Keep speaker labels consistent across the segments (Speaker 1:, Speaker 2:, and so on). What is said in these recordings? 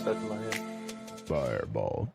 Speaker 1: stuck in my head.
Speaker 2: Fireball.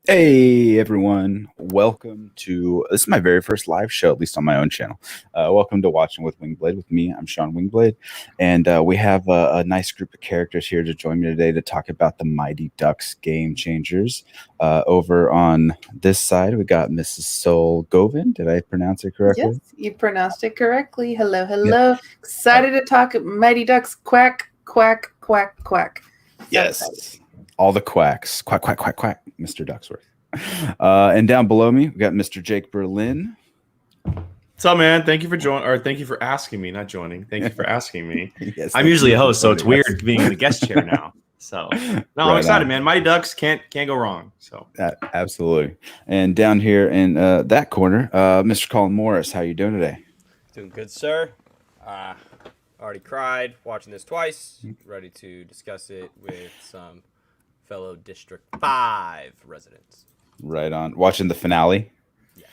Speaker 2: Hey everyone, welcome to, this is my very first live show, at least on my own channel. Welcome to Watching with Wingblade with me. I'm Sean Wingblade, and we have a nice group of characters here to join me today to talk about the Mighty Ducks Game Changers. Over on this side, we got Mrs. Soul Govin. Did I pronounce it correctly?
Speaker 3: Yes, you pronounced it correctly. Hello, hello. Yep. Excited to talk Mighty Ducks. Quack, quack, quack, quack. So
Speaker 2: yes.
Speaker 3: Excited.
Speaker 2: All the quacks. Quack, quack, quack, quack. Mr. Ducksworth. And down below me, we got Mr. Jake Berlin.
Speaker 4: What's up, man? Thank you for joining, or thank you for asking me, not joining. Thank you for asking me.
Speaker 2: Yes,
Speaker 4: I'm usually a host, so it's weird being in the guest chair now. So no, I'm excited, man. Mighty Ducks can't go wrong. So
Speaker 2: absolutely. And down here in that corner, Mr. Colin Morris, how you doing today?
Speaker 1: Doing good, sir. Already cried watching this twice. Ready to discuss it with some fellow District 5 residents.
Speaker 2: Right on. Watching the finale.
Speaker 1: Yes.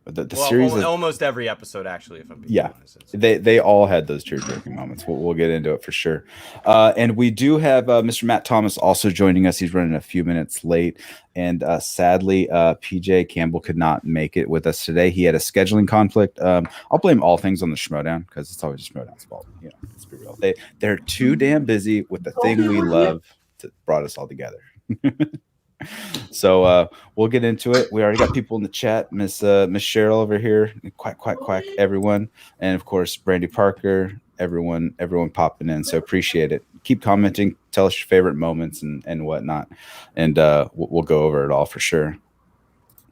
Speaker 2: The series
Speaker 1: almost every episode, actually, if I'm being honest.
Speaker 2: They all had those tear-jerking moments. We'll get into it for sure. And we do have Mr. Matt Thomas also joining us. He's running a few minutes late, and sadly, PJ Campbell could not make it with us today. He had a scheduling conflict. I'll blame all things on the Schmoedown because it's always the Schmoedown's fault. You know, let's be real. They're too damn busy with the thing we love that brought us all together. So we'll get into it. We already got people in the chat. Miss Cheryl over here, quack quack quack, everyone, and of course Brandy Parker, everyone popping in. So appreciate it. Keep commenting. Tell us your favorite moments and whatnot, and we'll go over it all for sure.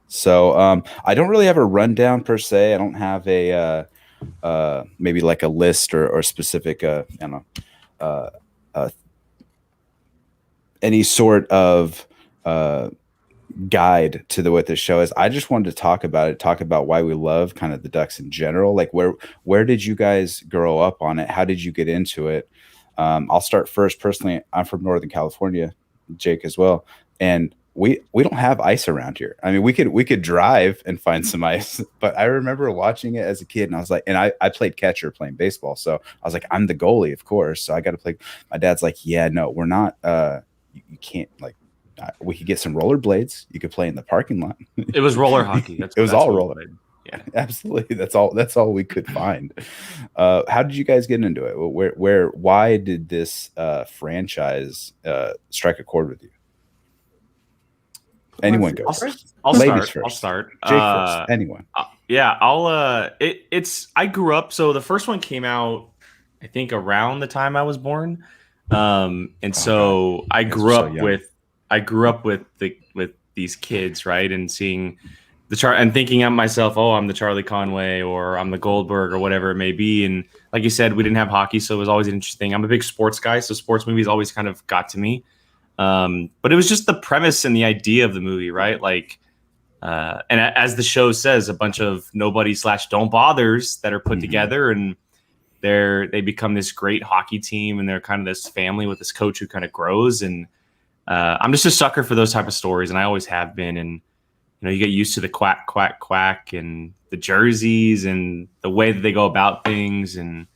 Speaker 2: So I don't really have a rundown per se. I don't have a maybe like a list or specific I don't know any sort of guide to what this show is. I just wanted to talk about why we love kind of the Ducks in general. Like where did you guys grow up on it? How did you get into it? I'll start first. Personally, I'm from Northern California, Jake as well, and we don't have ice around here. I mean, we could drive and find some ice, but I remember watching it as a kid, and I was like, and I played catcher playing baseball, so I was like, I'm the goalie, of course, so I got to play. My dad's like, yeah, no, we're not. You can't, like, we could get some rollerblades. You could play in the parking lot.
Speaker 4: It was roller hockey.
Speaker 2: It was all roller. Yeah, absolutely. That's all we could find. How did you guys get into it? Why did this franchise strike a chord with you? Anyone go first.
Speaker 4: I'll start.
Speaker 2: Jake first. Anyone.
Speaker 4: Yeah, I grew up. So the first one came out, I think, around the time I was born. And so I grew up with these kids, right? And seeing and thinking of myself, oh, I'm the Charlie Conway or I'm the Goldberg or whatever it may be. And like you said, we didn't have hockey, so it was always interesting. I'm a big sports guy, so sports movies always kind of got to me. But it was just the premise and the idea of the movie, right? Like, and as the show says, a bunch of nobody/don't bothers that are put together, and they become this great hockey team, and they're kind of this family with this coach who kind of grows. And I'm just a sucker for those type of stories, and I always have been. And you get used to the quack, quack, quack, and the jerseys and the way that they go about things. And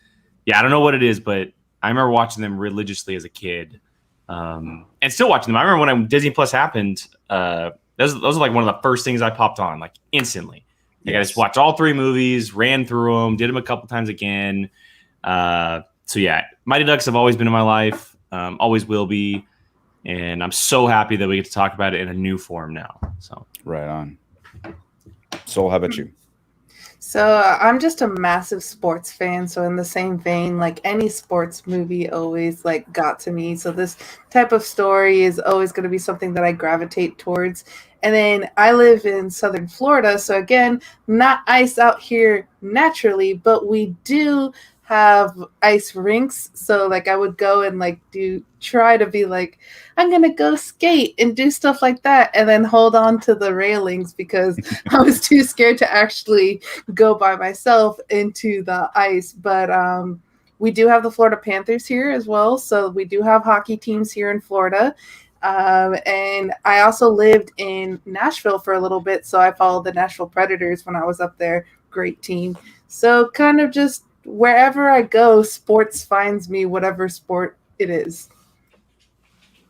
Speaker 4: yeah, I don't know what it is, but I remember watching them religiously as a kid, and still watching them. I remember when Disney Plus happened. Those are like one of the first things I popped on, like instantly. Like, I just watched all 3 movies, ran through them, did them a couple times again. So yeah, Mighty Ducks have always been in my life, always will be, and I'm so happy that we get to talk about it in a new form now. So
Speaker 2: right on. Soul, how about you?
Speaker 3: So I'm just a massive sports fan. So in the same vein, like any sports movie always like got to me. So this type of story is always going to be something that I gravitate towards. And then I live in Southern Florida. So again, not ice out here naturally, but we do have ice rinks. So like I would go and like try to be like, I'm going to go skate and do stuff like that. And then hold on to the railings because I was too scared to actually go by myself into the ice. But we do have the Florida Panthers here as well. So we do have hockey teams here in Florida. And I also lived in Nashville for a little bit. So I followed the Nashville Predators when I was up there. Great team. So kind of just wherever I go, sports finds me, whatever sport it is.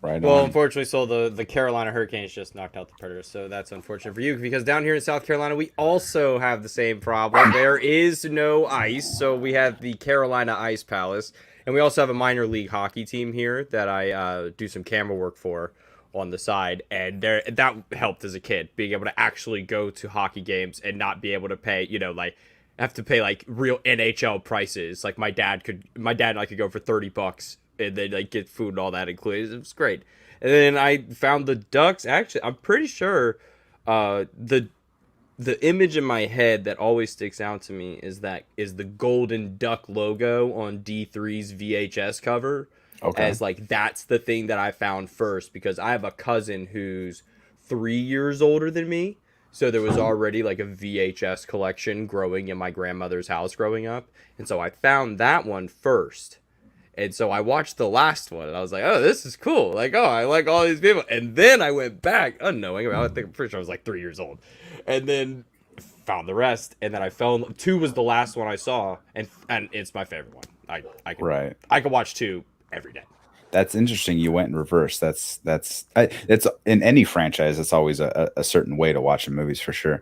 Speaker 2: Right.
Speaker 1: Well,
Speaker 2: on.
Speaker 1: unfortunately, so the Carolina Hurricanes just knocked out the Predators, so that's unfortunate for you, because down here in South Carolina, we also have the same problem. There is no ice, so we have the Carolina Ice Palace, and we also have a minor league hockey team here that I do some camera work for on the side, and that helped as a kid, being able to actually go to hockey games and not be able to pay, like, have to pay like real NHL prices. Like my dad and I could go for $30 and then like get food and all that included. It was great. And then I found the Ducks. Actually, I'm pretty sure the image in my head that always sticks out to me is the golden duck logo on D3's VHS cover. Okay. As like that's the thing that I found first, because I have a cousin who's 3 years older than me. So there was already like a VHS collection growing in my grandmother's house growing up. And so I found that one first. And so I watched the last one and I was like, oh, this is cool. Like, oh, I like all these people. And then I went back unknowing. I'm pretty sure I was like 3 years old. And then found the rest. And then I fell in love. 2 was the last one I saw. And it's my favorite one. I could watch 2 every day.
Speaker 2: That's interesting. You went in reverse. That's in any franchise. It's always a certain way to watch movies for sure.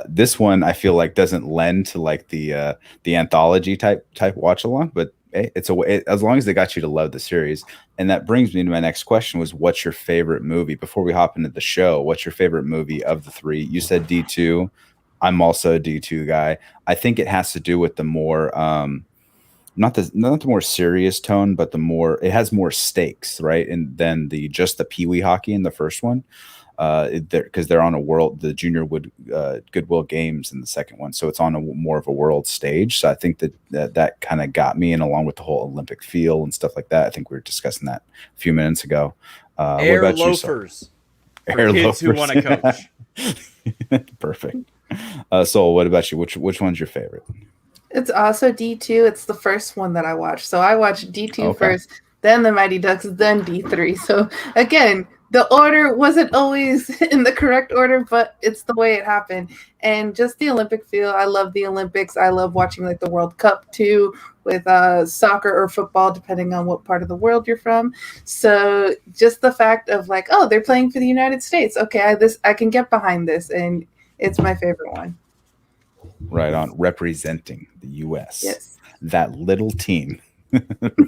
Speaker 2: This one I feel like doesn't lend to like the anthology type watch along, but it's a way, as long as they got you to love the series. And that brings me to my next question: was what's your favorite movie? Before we hop into the show, what's your favorite movie of the 3? You said D2. I'm also a D2 guy. I think it has to do with the more not the more serious tone, but it has more stakes, right? And then just the Pee-wee hockey in the first one, because they're on the Junior Goodwill Games in the second one, so it's on more of a world stage. So I think that kind of got me, and along with the whole Olympic feel and stuff like that. I think we were discussing that a few minutes ago.
Speaker 1: Air what about loafers. You, for kids who want to coach.
Speaker 2: Perfect. So what about you? Which one's your favorite?
Speaker 3: It's also D2. It's the first one that I watched. So I watched D2 first, then the Mighty Ducks, then D3. So again, the order wasn't always in the correct order, but it's the way it happened. And just the Olympic feel. I love the Olympics. I love watching like the World Cup too, with soccer or football, depending on what part of the world you're from. So just the fact of like, oh, they're playing for the United States. Okay, I can get behind this, and it's my favorite one.
Speaker 2: Right on, representing the U.S.
Speaker 3: Yes,
Speaker 2: that little team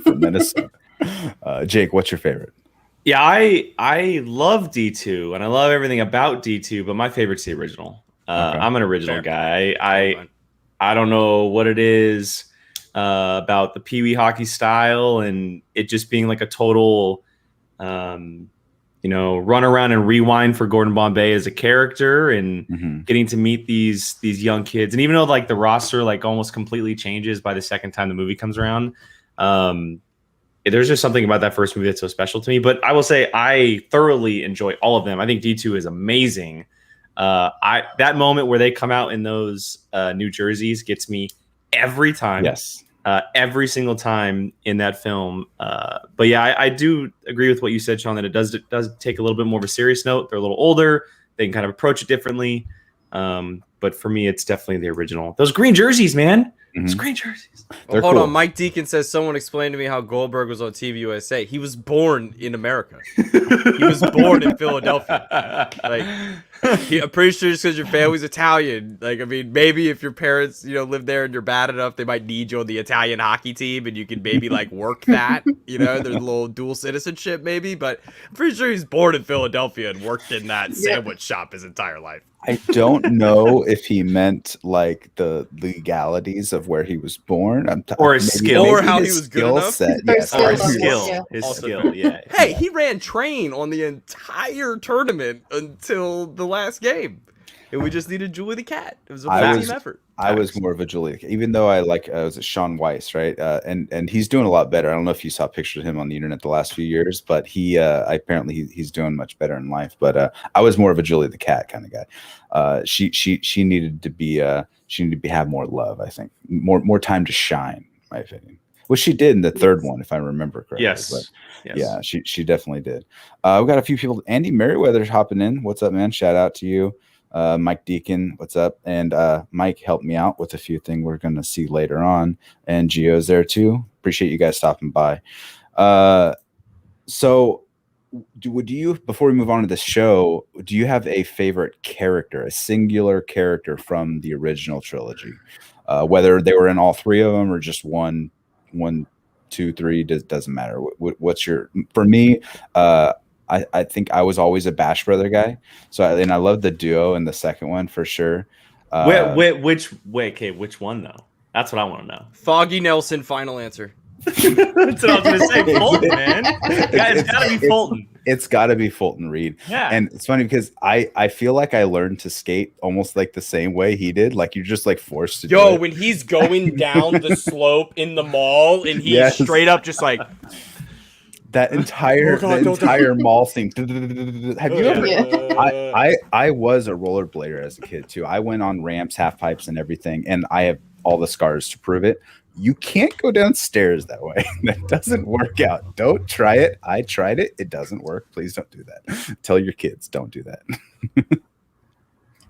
Speaker 2: from Minnesota. Jake, what's your favorite?
Speaker 4: Yeah, I love D2 and I love everything about D2, but my favorite's the original. I'm an original guy. I don't know what it is about the Pee-wee hockey style and it just being like a total run around and rewind for Gordon Bombay as a character, and getting to meet these young kids. And even though like the roster like almost completely changes by the second time the movie comes around, there's just something about that first movie that's so special to me. But I will say I thoroughly enjoy all of them. I think D2 is amazing. That moment where they come out in those New Jerseys gets me every time.
Speaker 2: Yes.
Speaker 4: Every single time in that film. But yeah, I do agree with what you said, Sean, that it does take a little bit more of a serious note. They're a little older. They can kind of approach it differently. But for me, it's definitely the original. Those green jerseys, man. Those green jerseys.
Speaker 1: Well, hold on. Mike Deacon says, someone explained to me how Goldberg was on TV USA. He was born in America. He was born in Philadelphia. Like, I'm pretty sure just because your family's Italian. Like, I mean, maybe if your parents, live there and you're bad enough, they might need you on the Italian hockey team, and you can maybe like work that. There's a little dual citizenship maybe. But I'm pretty sure he's born in Philadelphia and worked in that sandwich shop his entire life.
Speaker 2: I don't know if he meant like the legalities of where he was born,
Speaker 4: or his skill,
Speaker 1: or how he was good enough.
Speaker 4: Or his skill. His skill. Yeah.
Speaker 1: Hey, he ran train on the entire tournament until the last game, and we just needed Julie the Cat. It was a team effort.
Speaker 2: I was more of a Julie, even though I was Sean Weiss, right? And he's doing a lot better. I don't know if you saw pictures of him on the internet the last few years, but apparently he's doing much better in life. But I was more of a Julie the Cat kind of guy. She needed to have more love. I think more time to shine, in my opinion. Well, she did in the third one, if I remember correctly.
Speaker 4: Yes.
Speaker 2: But
Speaker 4: Yes.
Speaker 2: yeah, she definitely did. We got a few people. Andy Merriweather's hopping in. What's up, man? Shout out to you. Mike Deacon, what's up? And Mike helped me out with a few things we're going to see later on. And Gio's there too. Appreciate you guys stopping by. So would you, before we move on to the show, do you have a favorite character, a singular character from the original trilogy? Whether they were in all three of them or just one, two, three, doesn't matter. What's your, for me, I think I was always a Bash Brother guy. So, and I love the duo in the second one for sure.
Speaker 4: Which one though? That's what I want to know.
Speaker 1: Foggy Nelson, final answer.
Speaker 4: That's what I was going to say. Fulton, man. It's got to be Fulton.
Speaker 2: It's got to be Fulton Reed.
Speaker 4: Yeah.
Speaker 2: And it's funny because I feel like I learned to skate almost like the same way he did. Like you're just like forced to do it.
Speaker 1: When he's going down the slope in the mall and he's straight up just like
Speaker 2: that entire mall scene. Have you ever? I was a rollerblader as a kid too. I went on ramps, half pipes, and everything, and I have all the scars to prove it. You can't go downstairs that way. That doesn't work out. Don't try it. I tried it. It doesn't work. Please don't do that. Tell your kids, don't do that.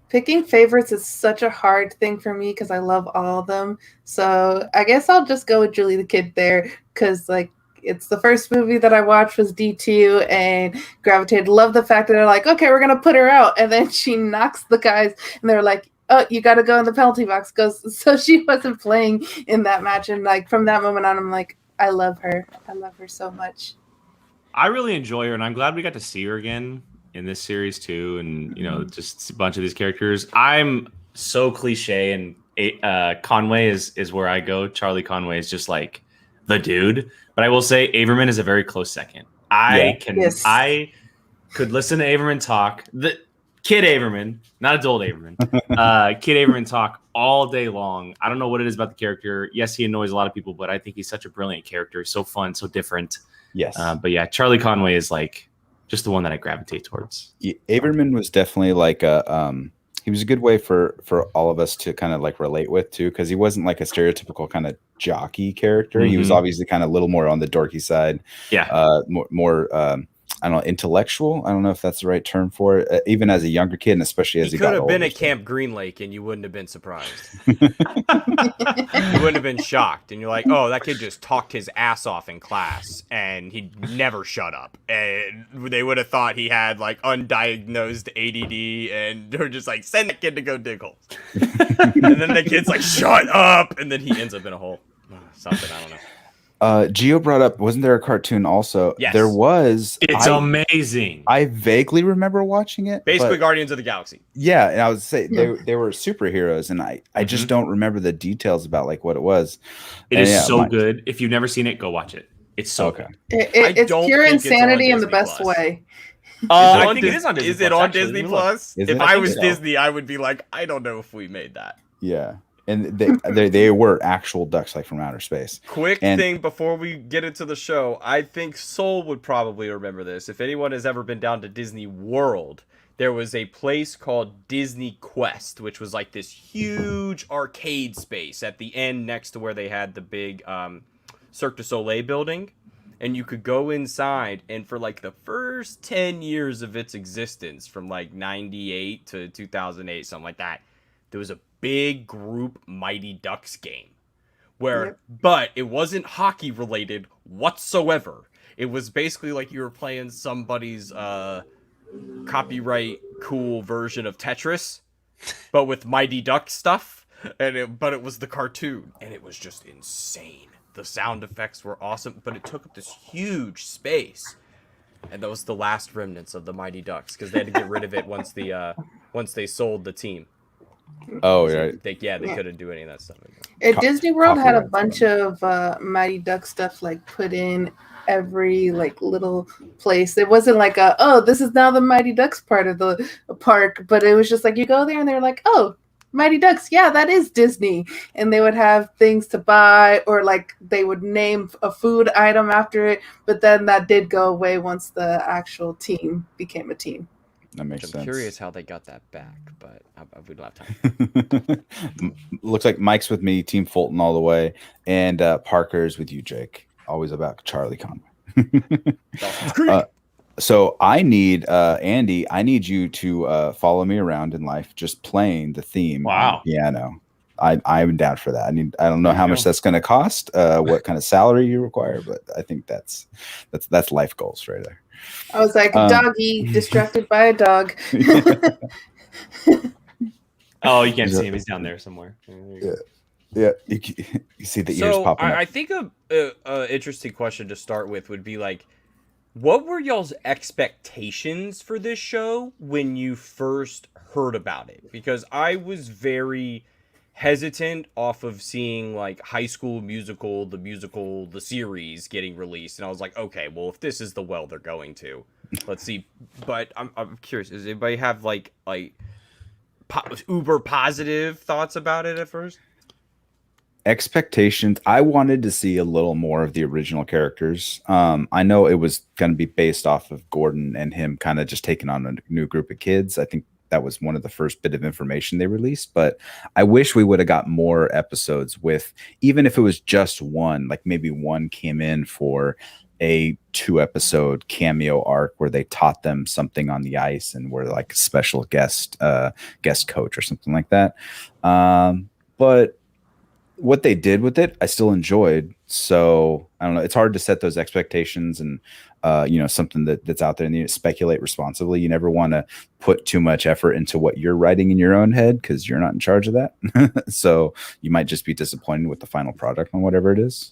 Speaker 3: Picking favorites is such a hard thing for me because I love all of them. So I guess I'll just go with Julie the Kid there because like it's the first movie that I watched was D2 and gravitated. Love the fact that they're like, okay, we're going to put her out. And then she knocks the guys and they're like, oh, you got to go in the penalty box. So she wasn't playing in that match. And like from that moment on, I'm like, I love her. I love her so much.
Speaker 4: I really enjoy her, and I'm glad we got to see her again in this series too. And you know, just a bunch of these characters. I'm so cliche, and Conway is where I go. Charlie Conway is just like the dude. But I will say Averman is a very close second. I could listen to Averman talk. The Kid Averman, not adult Averman. Kid Averman talk all day long. I don't know what it is about the character. Yes, he annoys a lot of people, but I think he's such a brilliant character. So fun, so different.
Speaker 2: Yes.
Speaker 4: But yeah, Charlie Conway is like just the one that I gravitate towards.
Speaker 2: Yeah, Averman was definitely like he was a good way for all of us to kind of like relate with too, because he wasn't like a stereotypical kind of jockey character. He was obviously kind of a little more on the dorky side.
Speaker 4: Yeah.
Speaker 2: More I don't know, intellectual. I don't know if that's the right term for it. Even as a younger kid, and especially as he got older.
Speaker 1: He could have been at Camp Green Lake, and you wouldn't have been surprised. You wouldn't have been shocked, and you're like, "Oh, that kid just talked his ass off in class, and he never shut up." And they would have thought he had like undiagnosed ADD, and they're just like, "Send that kid to go dig holes." And then the kid's like, "Shut up!" And then he ends up in a hole. Something I don't know.
Speaker 2: Gio brought up, wasn't there a cartoon also?
Speaker 1: Yes.
Speaker 2: There was.
Speaker 4: It's amazing.
Speaker 2: I vaguely remember watching it.
Speaker 1: Basically, Guardians of the Galaxy.
Speaker 2: Yeah, and I would say they were superheroes, and I just don't remember the details about like what it was.
Speaker 4: It is so good. If you've never seen it, go watch it. It's so good.
Speaker 3: It's pure insanity in the best way.
Speaker 4: I think it is on Disney.
Speaker 1: Is it on Disney Plus?
Speaker 2: If
Speaker 1: I was Disney, I would be like, I don't know if we made that.
Speaker 2: Yeah. And they were actual ducks, like from outer space.
Speaker 1: Quick thing before we get into the show, I think Soul would probably remember this. If anyone has ever been down to Disney World, there was a place called Disney Quest, which was like this huge arcade space at the end next to where they had the big Cirque du Soleil building. And you could go inside, and for like the first 10 years of its existence, from like 98 to 2008, something like that, there was a big group Mighty Ducks game but it wasn't hockey related whatsoever. It was basically like you were playing somebody's copyright cool version of Tetris, but with Mighty Duck stuff. But it was the cartoon, and it was just insane. The sound effects were awesome, but it took up this huge space. And that was the last remnants of the Mighty Ducks, because they had to get rid of it once they sold the team.
Speaker 2: Oh, right.
Speaker 1: They couldn't do any of that stuff
Speaker 3: anymore. Disney World had a bunch of Mighty Duck stuff like put in every like little place. It wasn't like this is now the Mighty Ducks part of the park, but it was just like you go there and they're like, oh, Mighty Ducks, yeah, that is Disney. And they would have things to buy, or like they would name a food item after it, but then that did go away once the actual team became a team.
Speaker 2: That makes
Speaker 1: I'm
Speaker 2: sense.
Speaker 1: curious how they got that back, but we don't have time.
Speaker 2: Looks like Mike's with me, Team Fulton all the way, and Parker's with you, Jake. Always about Charlie Conway. So I need Andy. I need you to follow me around in life, just playing the theme on the piano. I'm down for that. I don't know how much that's going to cost, what kind of salary you require, but I think that's life goals right there.
Speaker 3: I was like, doggy, distracted by a dog.
Speaker 4: Oh, you can't see him. He's down there somewhere.
Speaker 2: Yeah. You see the ears popping up.
Speaker 1: I think a interesting question to start with would be like, what were y'all's expectations for this show when you first heard about it? Because I was very hesitant off of seeing like High School Musical, the series getting released, and I was like, okay, well, if this is the well they're going to, let's see. But I'm curious, does anybody have like uber positive thoughts about it at first?
Speaker 2: Expectations, I wanted to see a little more of the original characters. I know it was going to be based off of Gordon and him kind of just taking on a new group of kids. I think that was one of the first bit of information they released, but I wish we would have got more episodes with, even if it was just one, like maybe one came in for a 2-episode cameo arc where they taught them something on the ice and were like a special guest coach or something like that. But what they did with it, I still enjoyed. So I don't know. It's hard to set those expectations and, something that's out there, and you speculate responsibly. You never want to put too much effort into what you're writing in your own head because you're not in charge of that. So you might just be disappointed with the final product on whatever it is.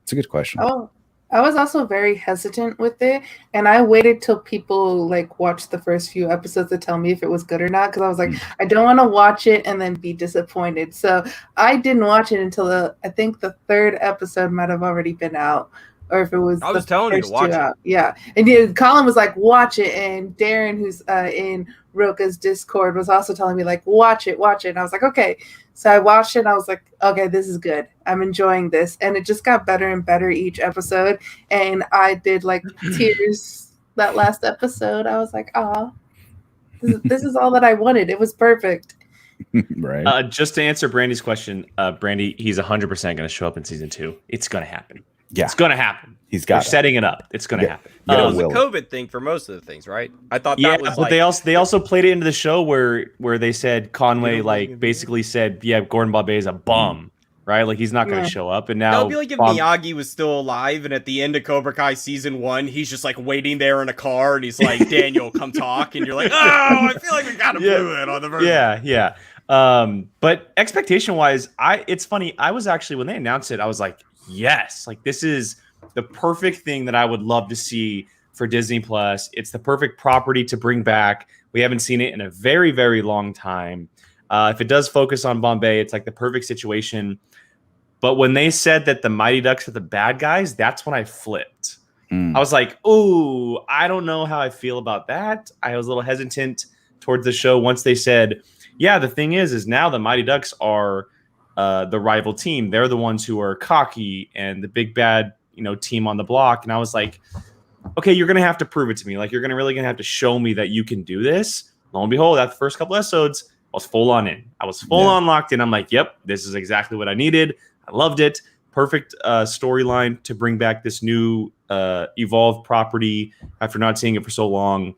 Speaker 2: It's a good question.
Speaker 3: Oh, I was also very hesitant with it, and I waited till people like watched the first few episodes to tell me if it was good or not, because I was like, I don't want to watch it and then be disappointed. So I didn't watch it until I think the 3rd episode might have already been out, or if it was.
Speaker 1: I was telling you to watch it.
Speaker 3: Yeah, and Colin was like, watch it, and Darren, who's in Roka's Discord, was also telling me like, watch it, and I was like, okay. So I watched it and I was like, okay, this is good. I'm enjoying this. And it just got better and better each episode. And I did like tears that last episode. I was like, oh, this is all that I wanted. It was perfect.
Speaker 2: Right.
Speaker 4: Just to answer Brandy's question, Brandy, he's 100% going to show up in season 2. It's going to happen.
Speaker 2: Yeah.
Speaker 4: It's going to happen.
Speaker 2: He's got
Speaker 4: setting it up. It's going to happen.
Speaker 1: It was a COVID thing for most of the things, right? I thought that was
Speaker 4: but they also played it into the show where they said Conway basically said, yeah, Gordon Bombay is a bum, right? Like he's not going to show up. And now
Speaker 1: that would be like if Miyagi was still alive and at the end of Cobra Kai season 1, he's just like waiting there in a car and he's like, Daniel, come talk. And you're like, oh, I feel like we kind of blew it on the version.
Speaker 4: Yeah. But expectation wise, it's funny. I was actually, when they announced it, I was like, yes, like this is the perfect thing that I would love to see for Disney Plus. It's the perfect property to bring back. We haven't seen it in a very, very long time. If it does focus on Bombay, it's like the perfect situation. But when they said that the Mighty Ducks are the bad guys, that's when I flipped. I was like, oh, I don't know how I feel about that. I was a little hesitant towards the show once they said, yeah, the thing is now the Mighty Ducks are the rival team. They're the ones who are cocky and the big bad, team on the block. And I was like, okay, you're going to have to prove it to me. Like, you're really going to have to show me that you can do this. Lo and behold, that first couple episodes, I was full on in. I was full on locked in. I'm like, yep, this is exactly what I needed. I loved it. Perfect storyline to bring back this new evolved property after not seeing it for so long.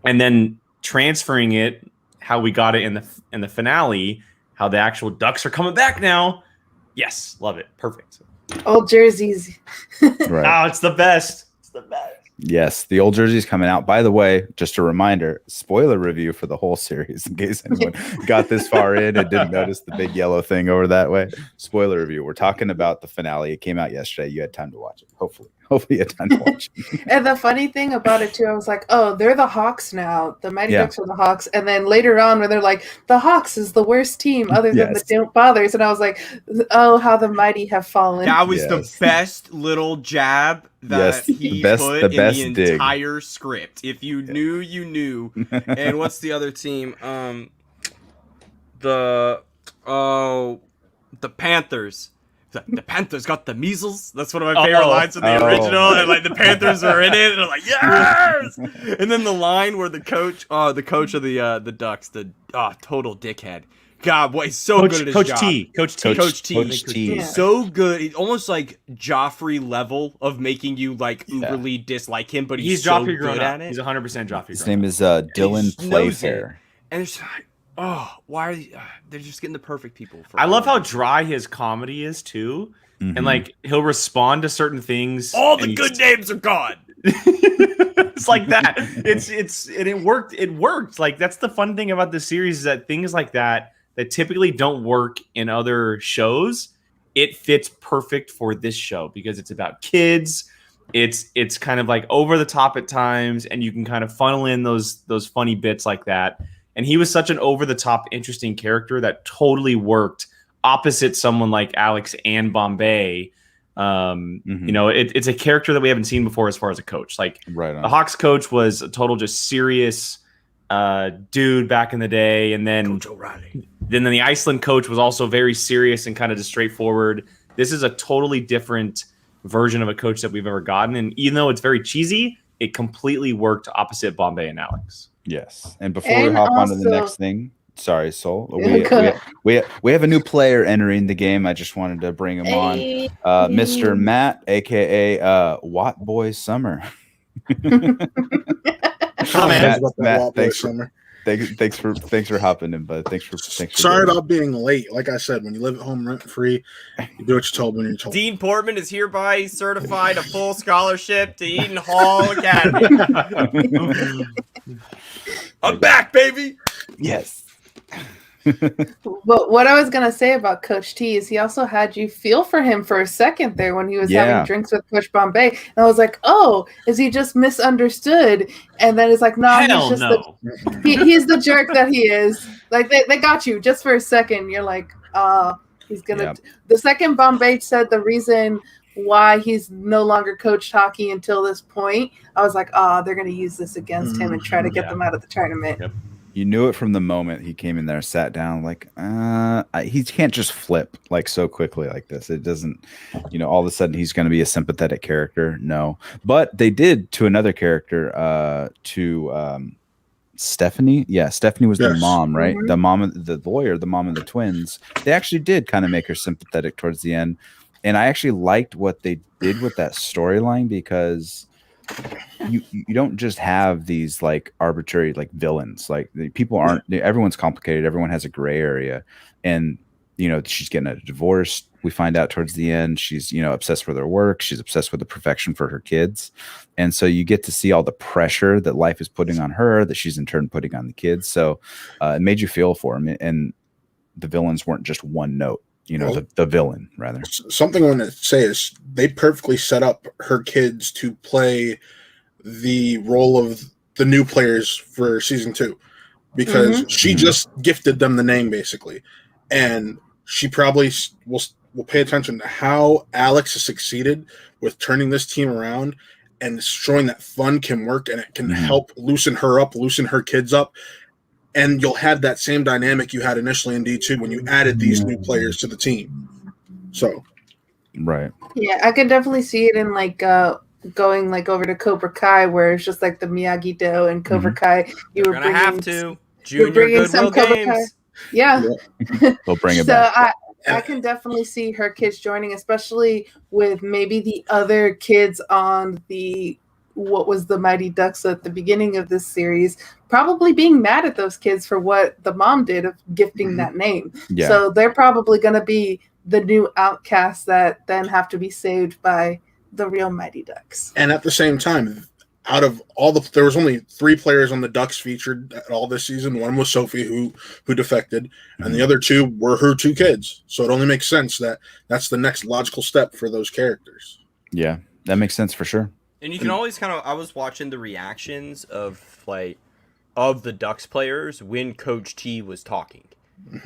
Speaker 4: And then transferring it, how we got it in the finale, how the actual Ducks are coming back now. Yes, love it. Perfect.
Speaker 3: Old jerseys.
Speaker 2: Right.
Speaker 4: Oh, it's the best. It's the best.
Speaker 2: Yes, the old jersey's coming out. By the way, just a reminder, spoiler review for the whole series in case anyone got this far in and didn't notice the big yellow thing over that way. Spoiler review. We're talking about the finale. It came out yesterday. You had time to watch it. Hopefully you had time to watch it.
Speaker 3: And the funny thing about it too, I was like, oh, they're the Hawks now. The Mighty Ducks are the Hawks. And then later on, where they're like, the Hawks is the worst team other than the Don't Bothers. And I was like, oh, how the mighty have fallen.
Speaker 1: That was the best little jab that he put in the entire script. If you knew, you knew. And what's the other team? The Panthers. The Panthers got the measles. That's one of my favorite lines from the original. And like the Panthers are in it, and they're like, yes. And then the line where the coach of the Ducks, total dickhead. God, boy, he's so good at his job. Coach T.
Speaker 3: Yeah.
Speaker 1: So good. He's almost like Joffrey level of making you like uberly dislike him, but he's so
Speaker 4: Joffrey
Speaker 1: good at it.
Speaker 4: He's 100% Joffrey.
Speaker 2: His name is Dylan Playfair.
Speaker 1: And it's like, why are they're just getting the perfect people?
Speaker 4: I love how dry his comedy is too, and like he'll respond to certain things.
Speaker 1: All the good names are gone.
Speaker 4: It's like that. It worked. It worked. Like that's the fun thing about this series is that things like that typically don't work in other shows. It fits perfect for this show because it's about kids. It's kind of like over the top at times, and you can kind of funnel in those funny bits like that. And he was such an over the top, interesting character that totally worked opposite someone like Alex and Bombay. You know, it's a character that we haven't seen before as far as a coach. Like the Hawks coach was a total just serious dude back in the day, and then Coach O'Reilly. Then the Iceland coach was also very serious and kind of just straightforward. This is a totally different version of a coach that we've ever gotten, and even though it's very cheesy, it completely worked opposite Bombay and Alex.
Speaker 2: Yes, and before we hop on to the next thing, sorry, Sol, we have a new player entering the game. I just wanted to bring him on, Mr. Matt, aka Watt Boy Summer. Matt, thanks for hopping in, bud. Thanks for
Speaker 5: sorry about being late. Like I said, when you live at home rent free, you do what you're told when you're told.
Speaker 1: Dean Portman is hereby certified a full scholarship to Eaton Hall Academy. I'm back, baby.
Speaker 2: Yes.
Speaker 3: But what I was gonna say about Coach T is he also had you feel for him for a second there when he was having drinks with Coach Bombay, and I was like, "Oh, is he just misunderstood?" And then it's like, "No, he's just he's the jerk that he is." Like they got you just for a second. You're like, he's gonna." Yep. The second Bombay said the reason why he's no longer coached hockey until this point, I was like, they're gonna use this against him and try to get them out of the tournament.
Speaker 2: Yep. You knew it from the moment he came in there, sat down, like, he can't just flip like so quickly like this. It doesn't, all of a sudden he's going to be a sympathetic character. No, but they did to another character, to Stephanie. Yeah, Stephanie was the mom, right? Mm-hmm. The mom of the lawyer, the mom of the twins. They actually did kind of make her sympathetic towards the end. And I actually liked what they did with that storyline because you don't just have these like arbitrary like villains. Like people aren't, everyone's complicated. Everyone has a gray area, and she's getting a divorce. We find out towards the end she's obsessed with her work. She's obsessed with the perfection for her kids, and so you get to see all the pressure that life is putting on her that she's in turn putting on the kids. So it made you feel for him, and the villains weren't just one note. The villain, rather.
Speaker 5: Something I want to say is they perfectly set up her kids to play the role of the new players for season 2 because she just gifted them the name, basically. And she probably will pay attention to how Alex has succeeded with turning this team around and showing that fun can work and it can help loosen her up, loosen her kids up. And you'll have that same dynamic you had initially in D2 when you added these new players to the team. So,
Speaker 2: right.
Speaker 3: Yeah, I could definitely see it in like going like over to Cobra Kai, where it's just like the Miyagi-Do and Cobra Kai. You were
Speaker 1: gonna have to
Speaker 3: Junior Goodwill Games. Yeah,
Speaker 2: we'll bring it back.
Speaker 3: I can definitely see her kids joining, especially with maybe the other kids on what was the Mighty Ducks at the beginning of this series, probably being mad at those kids for what the mom did of gifting that name. Yeah. So they're probably going to be the new outcasts that then have to be saved by the real Mighty Ducks.
Speaker 5: And at the same time, out of all there was only 3 players on the Ducks featured at all this season. One was Sophie, who defected, and the other 2 were her 2 kids. So it only makes sense that that's the next logical step for those characters.
Speaker 2: Yeah, that makes sense for sure.
Speaker 1: And you can always I was watching the reactions of the Ducks players when Coach T was talking.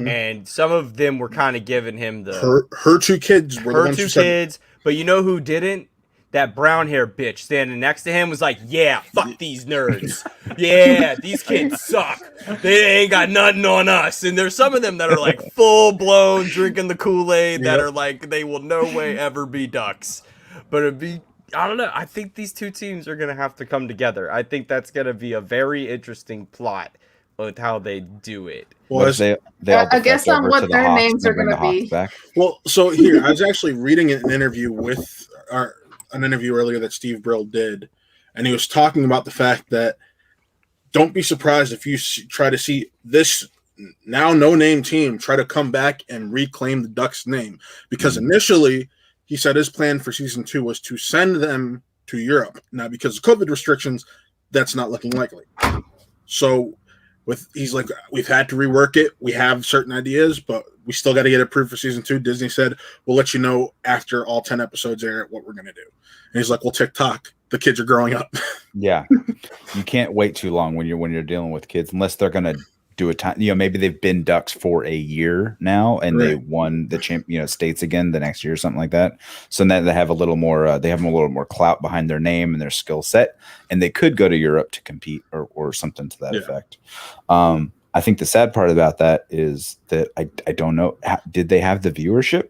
Speaker 1: And some of them were kind of giving him
Speaker 5: her 2 kids were
Speaker 1: her 2 kids, but you know who didn't? that brown hair bitch standing next to him was like, yeah, fuck these nerds. Yeah, these kids suck. They ain't got nothing on us. And there's some of them that are like full blown drinking the Kool-Aid that are like, they will no way ever be ducks. But it'd be, I don't know. I think these two teams are going to have to come together. I think that's going to be a very interesting plot with how they do it.
Speaker 2: Well, they all
Speaker 3: I guess on what their
Speaker 2: Hawks
Speaker 3: names are going to be.
Speaker 2: Back.
Speaker 5: Well, so here, I was actually reading an interview with an interview earlier that Steve Brill did, and he was talking about the fact that don't be surprised if you try to see this now no-name team try to come back and reclaim the Ducks name, because initially he said his plan for season 2 was to send them to Europe. Now, because of COVID restrictions, that's not looking likely. So he's like, we've had to rework it. We have certain ideas, but we still got to get it approved for season 2. Disney said, we'll let you know after all 10 episodes air what we're going to do. And he's like, well, TikTok, the kids are growing up.
Speaker 2: Yeah. You can't wait too long when you're dealing with kids, unless they're going to do a time, maybe they've been Ducks for a year now and they won the states again the next year or something like that. So now they have a little more, clout behind their name and their skill set, and they could go to Europe to compete or something to that effect. I think the sad part about that is that I don't know, did they have the viewership?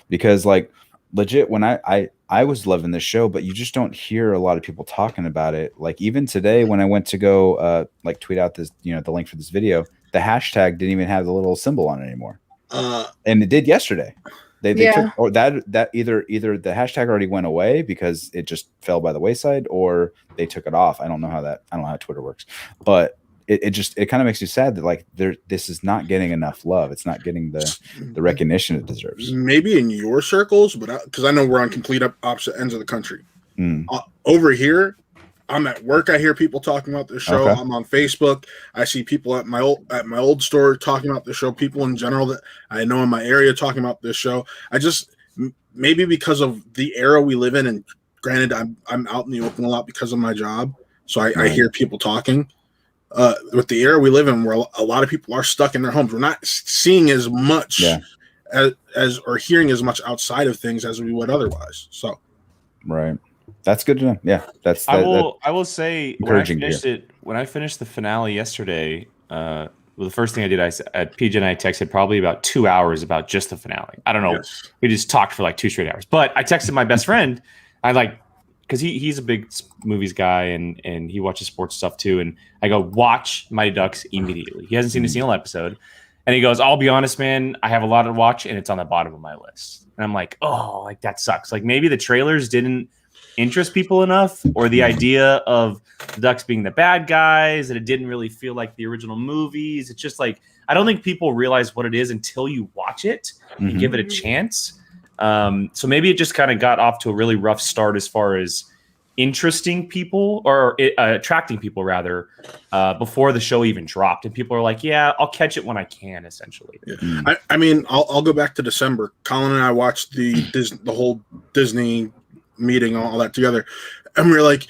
Speaker 2: Because like legit, when I was loving this show, but you just don't hear a lot of people talking about it. Like even today when I went to go tweet out this, the link for this video, the hashtag didn't even have the little symbol on it anymore. And it did yesterday. They took, or that either the hashtag already went away because it just fell by the wayside, or they took it off. I don't know how Twitter works, but it kind of makes you sad that like this is not getting enough love. It's not getting the recognition it deserves.
Speaker 5: Maybe in your circles, but because I know we're on complete opposite ends of the country. Over here, I'm at work. I hear people talking about this show. Okay. I'm on Facebook. I see people at my old store talking about the show. People in general that I know in my area talking about this show. I just maybe because of the era we live in, and granted, I'm out in the open a lot because of my job, so I hear people talking. With the era we live in, where a lot of people are stuck in their homes, we're not seeing as much as or hearing as much outside of things as we would otherwise. So,
Speaker 2: right, that's good to know. Yeah,
Speaker 4: I will say when I finished the finale yesterday. Well, the first thing I did, PJ and I texted probably about 2 hours about just the finale. I don't know, we just talked for like 2 straight hours. But I texted my best friend. Because he's a big movies guy and he watches sports stuff too. And I go, watch Mighty Ducks immediately. He hasn't seen a single episode. And he goes, I'll be honest, man, I have a lot to watch and it's on the bottom of my list. And I'm like, oh, like that sucks. Like maybe the trailers didn't interest people enough, or the idea of the Ducks being the bad guys, that it didn't really feel like the original movies. It's just like, I don't think people realize what it is until you watch it and give it a chance. So maybe it just kind of got off to a really rough start as far as interesting people or attracting people rather before the show even dropped. And people are like, yeah, I'll catch it when I can, essentially.
Speaker 5: Yeah. I mean, I'll go back to December. Colin and I watched the whole Disney meeting, all that together. And we were like,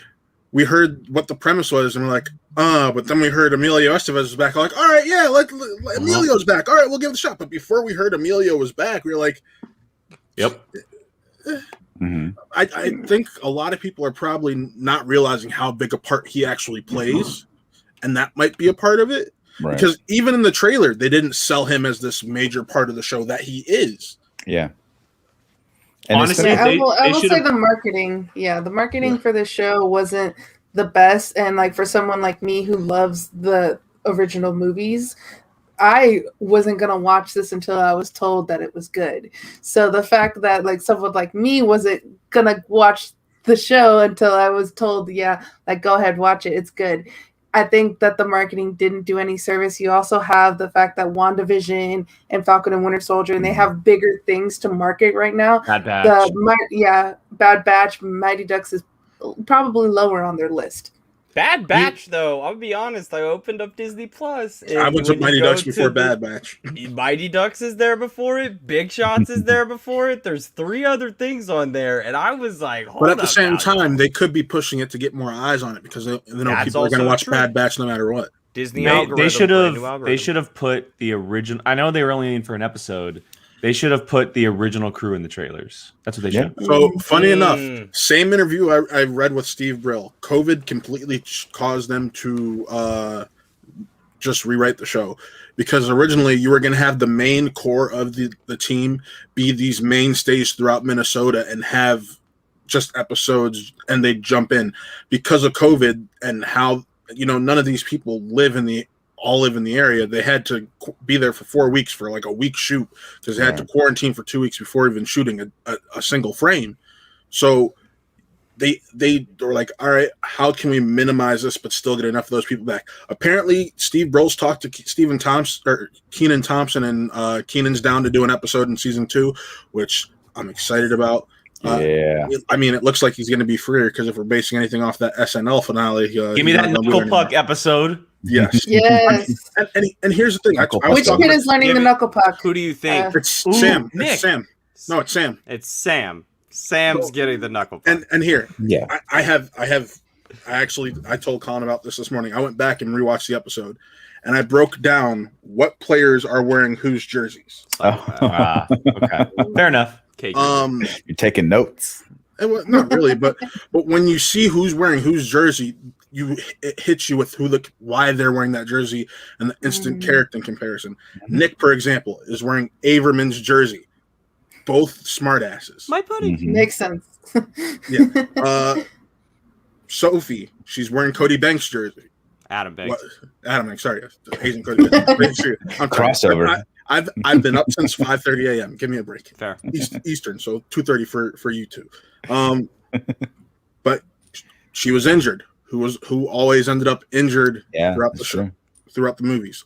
Speaker 5: we heard what the premise was, and we're like, but then we heard Emilio Estevez was back. We're like, all right, yeah, Emilio's back. All right, we'll give it a shot. But before we heard Emilio was back, we were like,
Speaker 4: yep.
Speaker 5: I think a lot of people are probably not realizing how big a part he actually plays, and that might be a part of it. Right. Because even in the trailer, they didn't sell him as this major part of the show that he is.
Speaker 2: Yeah.
Speaker 3: And honestly, I will say the marketing. Yeah, the marketing for the show wasn't the best, and like for someone like me who loves the original movies, I wasn't going to watch this until I was told that it was good. So the fact that like someone like me wasn't going to watch the show until I was told, go ahead, watch it. It's good. I think that the marketing didn't do any service. You also have the fact that WandaVision and Falcon and Winter Soldier, and they have bigger things to market right now.
Speaker 4: Bad Batch.
Speaker 3: Bad Batch, Mighty Ducks is probably lower on their list.
Speaker 1: Bad Batch, though. I'll be honest. I opened up Disney Plus.
Speaker 5: I went to Mighty Ducks before Bad Batch.
Speaker 1: Mighty Ducks is there before it. Big Shots is there before it. There's 3 other things on there, and I was like, hold
Speaker 5: but at the same time, they could be pushing it to get more eyes on it because people are going to watch Bad Batch no matter what.
Speaker 1: Disney
Speaker 4: they should have put the original. I know they were only in for an episode, They should have put the original crew in the trailers. That's what they should have.
Speaker 5: So, funny enough, same interview I read with Steve Brill. COVID completely caused them to just rewrite the show. Because originally you were going to have the main core of the team be these mainstays throughout Minnesota and have just episodes and they jump in. Because of COVID and how, none of these people live in the area, they had to be there for 4 weeks for like a week shoot because they had to quarantine for 2 weeks before even shooting a single frame. So they were like, all right, how can we minimize this but still get enough of those people back? Apparently, Steve Bros talked to Kenan Thompson, and Kenan's down to do an episode in season 2, which I'm excited about. I mean, it looks like he's going to be freer because if we're basing anything off that SNL finale,
Speaker 4: give me that knuckle puck episode.
Speaker 5: Yes.
Speaker 3: Yes.
Speaker 5: And here's the thing.
Speaker 3: Which kid is learning the knuckle puck?
Speaker 1: Who do you think?
Speaker 5: It's Sam.
Speaker 4: Nick.
Speaker 5: It's Sam. No, it's Sam.
Speaker 1: It's Sam. Sam's getting the knuckle puck.
Speaker 5: And here,
Speaker 2: Yeah.
Speaker 5: I told Colin about this morning. I went back and rewatched the episode, and I broke down what players are wearing whose jerseys.
Speaker 4: Okay. Fair enough.
Speaker 1: Okay.
Speaker 2: You're taking notes.
Speaker 5: Not really, but when you see who's wearing whose jersey, it hits you with why they're wearing that jersey and the instant character comparison. Nick, for example, is wearing Averman's jersey. Both smartasses.
Speaker 1: My buddy.
Speaker 3: Makes sense.
Speaker 5: Yeah. Sophie, she's wearing Cody Banks' jersey.
Speaker 1: Adam Banks.
Speaker 5: Adam Banks, sorry. Asian Cody Banks. I'm
Speaker 2: Crossover.
Speaker 5: I've been up since 5:30 a.m. Give me a break.
Speaker 1: Fair.
Speaker 5: Eastern, so 2:30 for you two. But she was injured. Who always ended up injured throughout the show, throughout the movies.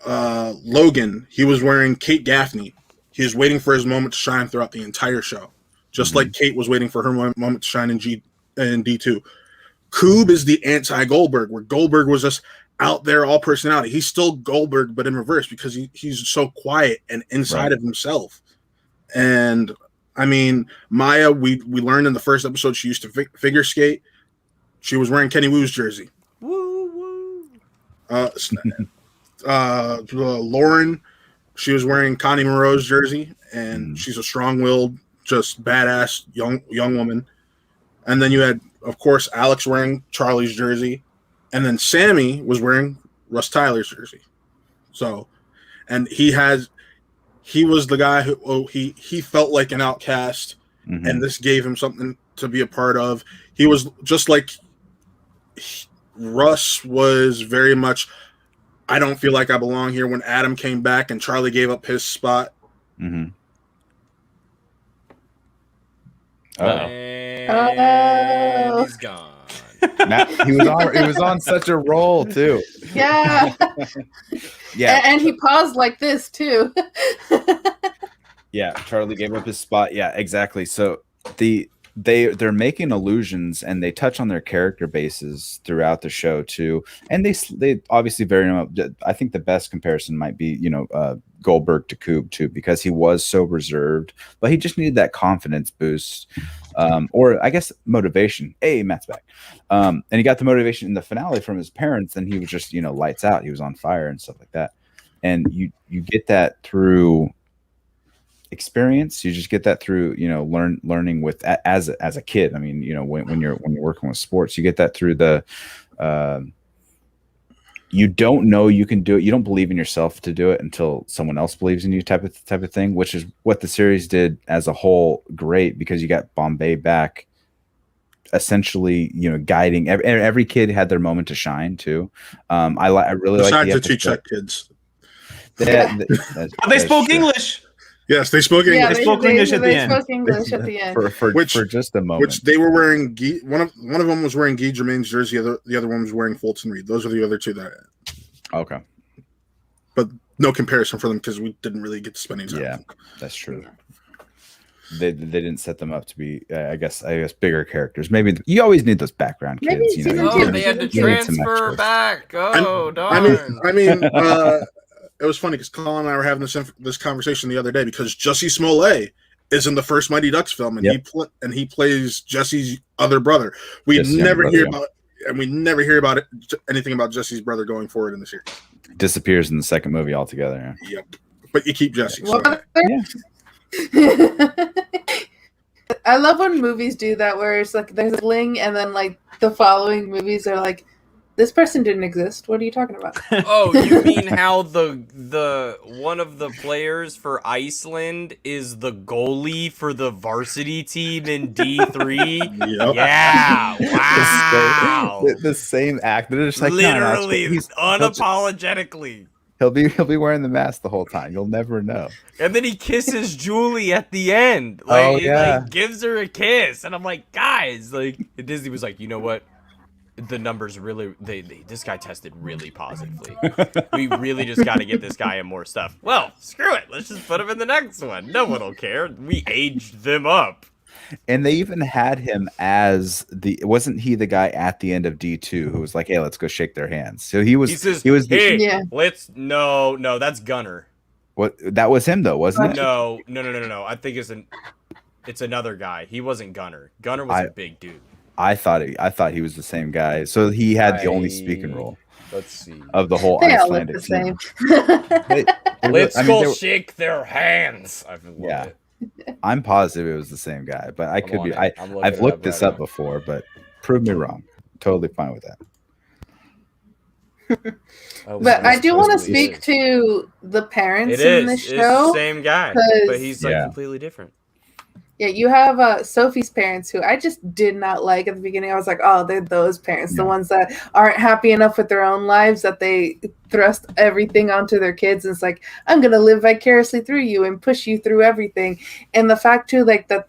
Speaker 5: Logan, he was wearing Kate Gaffney. He was waiting for his moment to shine throughout the entire show, just like Kate was waiting for her moment to shine in D2. Coob is the anti-Goldberg, where Goldberg was just out there, all personality. He's still Goldberg, but in reverse because he's so quiet and inside of himself. And I mean, Maya, we learned in the first episode she used to figure skate. She was wearing Kenny Wu's jersey.
Speaker 1: Woo woo.
Speaker 5: Lauren, she was wearing Connie Moreau's jersey, and she's a strong-willed, just badass young woman. And then you had, of course, Alex wearing Charlie's jersey, and then Sammy was wearing Russ Tyler's jersey. So, and he was the guy who he felt like an outcast, and this gave him something to be a part of. He was just like Russ was very much, I don't feel like I belong here. When Adam came back and Charlie gave up his spot.
Speaker 1: And he's gone.
Speaker 2: He was on such a roll too.
Speaker 3: Yeah.
Speaker 2: Yeah.
Speaker 3: And he paused like this too.
Speaker 2: Yeah, Charlie gave up his spot. Yeah, exactly. So they're making allusions and they touch on their character bases throughout the show too, and they obviously vary them up. I think the best comparison might be Goldberg to Coob too, because he was so reserved, but he just needed that confidence boost, or I guess motivation. Hey, Matt's back, and he got the motivation in the finale from his parents, and he was just lights out. He was on fire and stuff like that, and you get that through experience. You just get that through learning with as a kid. I mean, when you're working with sports, you get that through the you don't know you can do it, you don't believe in yourself to do it until someone else believes in you type of thing, which is what the series did as a whole great, because you got Bombay back essentially guiding every kid had their moment to shine too. I really like the
Speaker 5: two Czech kids.
Speaker 4: They spoke English.
Speaker 5: Yes, they spoke English.
Speaker 3: Yeah,
Speaker 4: they spoke English at the end.
Speaker 3: Spoke English at the end.
Speaker 2: for just a moment.
Speaker 5: Which they were wearing. One of them was wearing Guy Germain's jersey. The other one was wearing Fulton Reed. Those are the other two that.
Speaker 2: Okay.
Speaker 5: But no comparison for them because we didn't really get to spend any time.
Speaker 2: Yeah, that's true. They didn't set them up to be, I guess bigger characters. Maybe you always need those background kids.
Speaker 1: They had to transfer back. Darn.
Speaker 5: I mean. It was funny because Colin and I were having this conversation the other day because Jussie Smollett is in the first Mighty Ducks film, and he plays Jesse's other brother. We never hear about anything about Jesse's brother going forward in the series.
Speaker 2: Disappears in the second movie altogether.
Speaker 5: Yep. but you keep Jesse. So,
Speaker 3: Well, I love when movies do that, where it's like there's a fling, and then like the following movies are like, this person didn't exist. What are you talking about?
Speaker 1: Oh, you mean how the one of the players for Iceland is the goalie for the varsity team in D3?
Speaker 5: Yep.
Speaker 1: Yeah, wow.
Speaker 2: The same act. They're just like,
Speaker 1: Literally,
Speaker 2: no,
Speaker 1: unapologetically.
Speaker 2: he'll be wearing the mask the whole time. You'll never know.
Speaker 1: And then he kisses Julie at the end.
Speaker 2: Oh,
Speaker 1: He
Speaker 2: yeah.
Speaker 1: like gives her a kiss, and I'm like, guys, like Disney was like, you know what? The numbers really, this guy tested really positively. We really just got to get this guy in more stuff. Well, screw it. Let's just put him in the next one. No one will care. We aged them up.
Speaker 2: And they even had him as wasn't he the guy at the end of D2 who was like, hey, let's go shake their hands. So he was
Speaker 1: hey,
Speaker 3: Yeah.
Speaker 1: no, that's Gunner.
Speaker 2: What, that was him though, wasn't it?
Speaker 1: No. I think it's another guy. He wasn't Gunner. Gunner was a big dude.
Speaker 2: I thought he was the same guy. So he had the only speaking role.
Speaker 1: Let's see.
Speaker 2: Of the whole
Speaker 3: They all look
Speaker 2: Icelandic
Speaker 3: the
Speaker 2: team.
Speaker 3: same.
Speaker 1: Let's go shake their hands.
Speaker 2: Yeah. I'm positive it was the same guy, but I could be. I've looked this up before, but prove me wrong. Totally fine with that.
Speaker 3: But I do want to speak to the parents in this show.
Speaker 1: It's the same guy, but he's like completely different.
Speaker 3: Yeah, you have Sophie's parents, who I just did not like at the beginning. I was like, oh, they're those parents, the ones that aren't happy enough with their own lives that they thrust everything onto their kids. And it's like, I'm going to live vicariously through you and push you through everything. And the fact, too, like that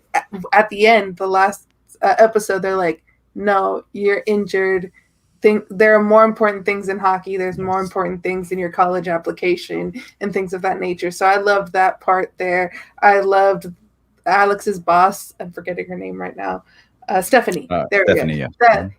Speaker 3: at the end, the last episode, they're like, no, you're injured. There are more important things in hockey. There's more important things in your college application and things of that nature. So I loved that part there. I loved Alex's boss, I'm forgetting her name right now, Stephanie.
Speaker 2: Stephanie, yeah.
Speaker 3: That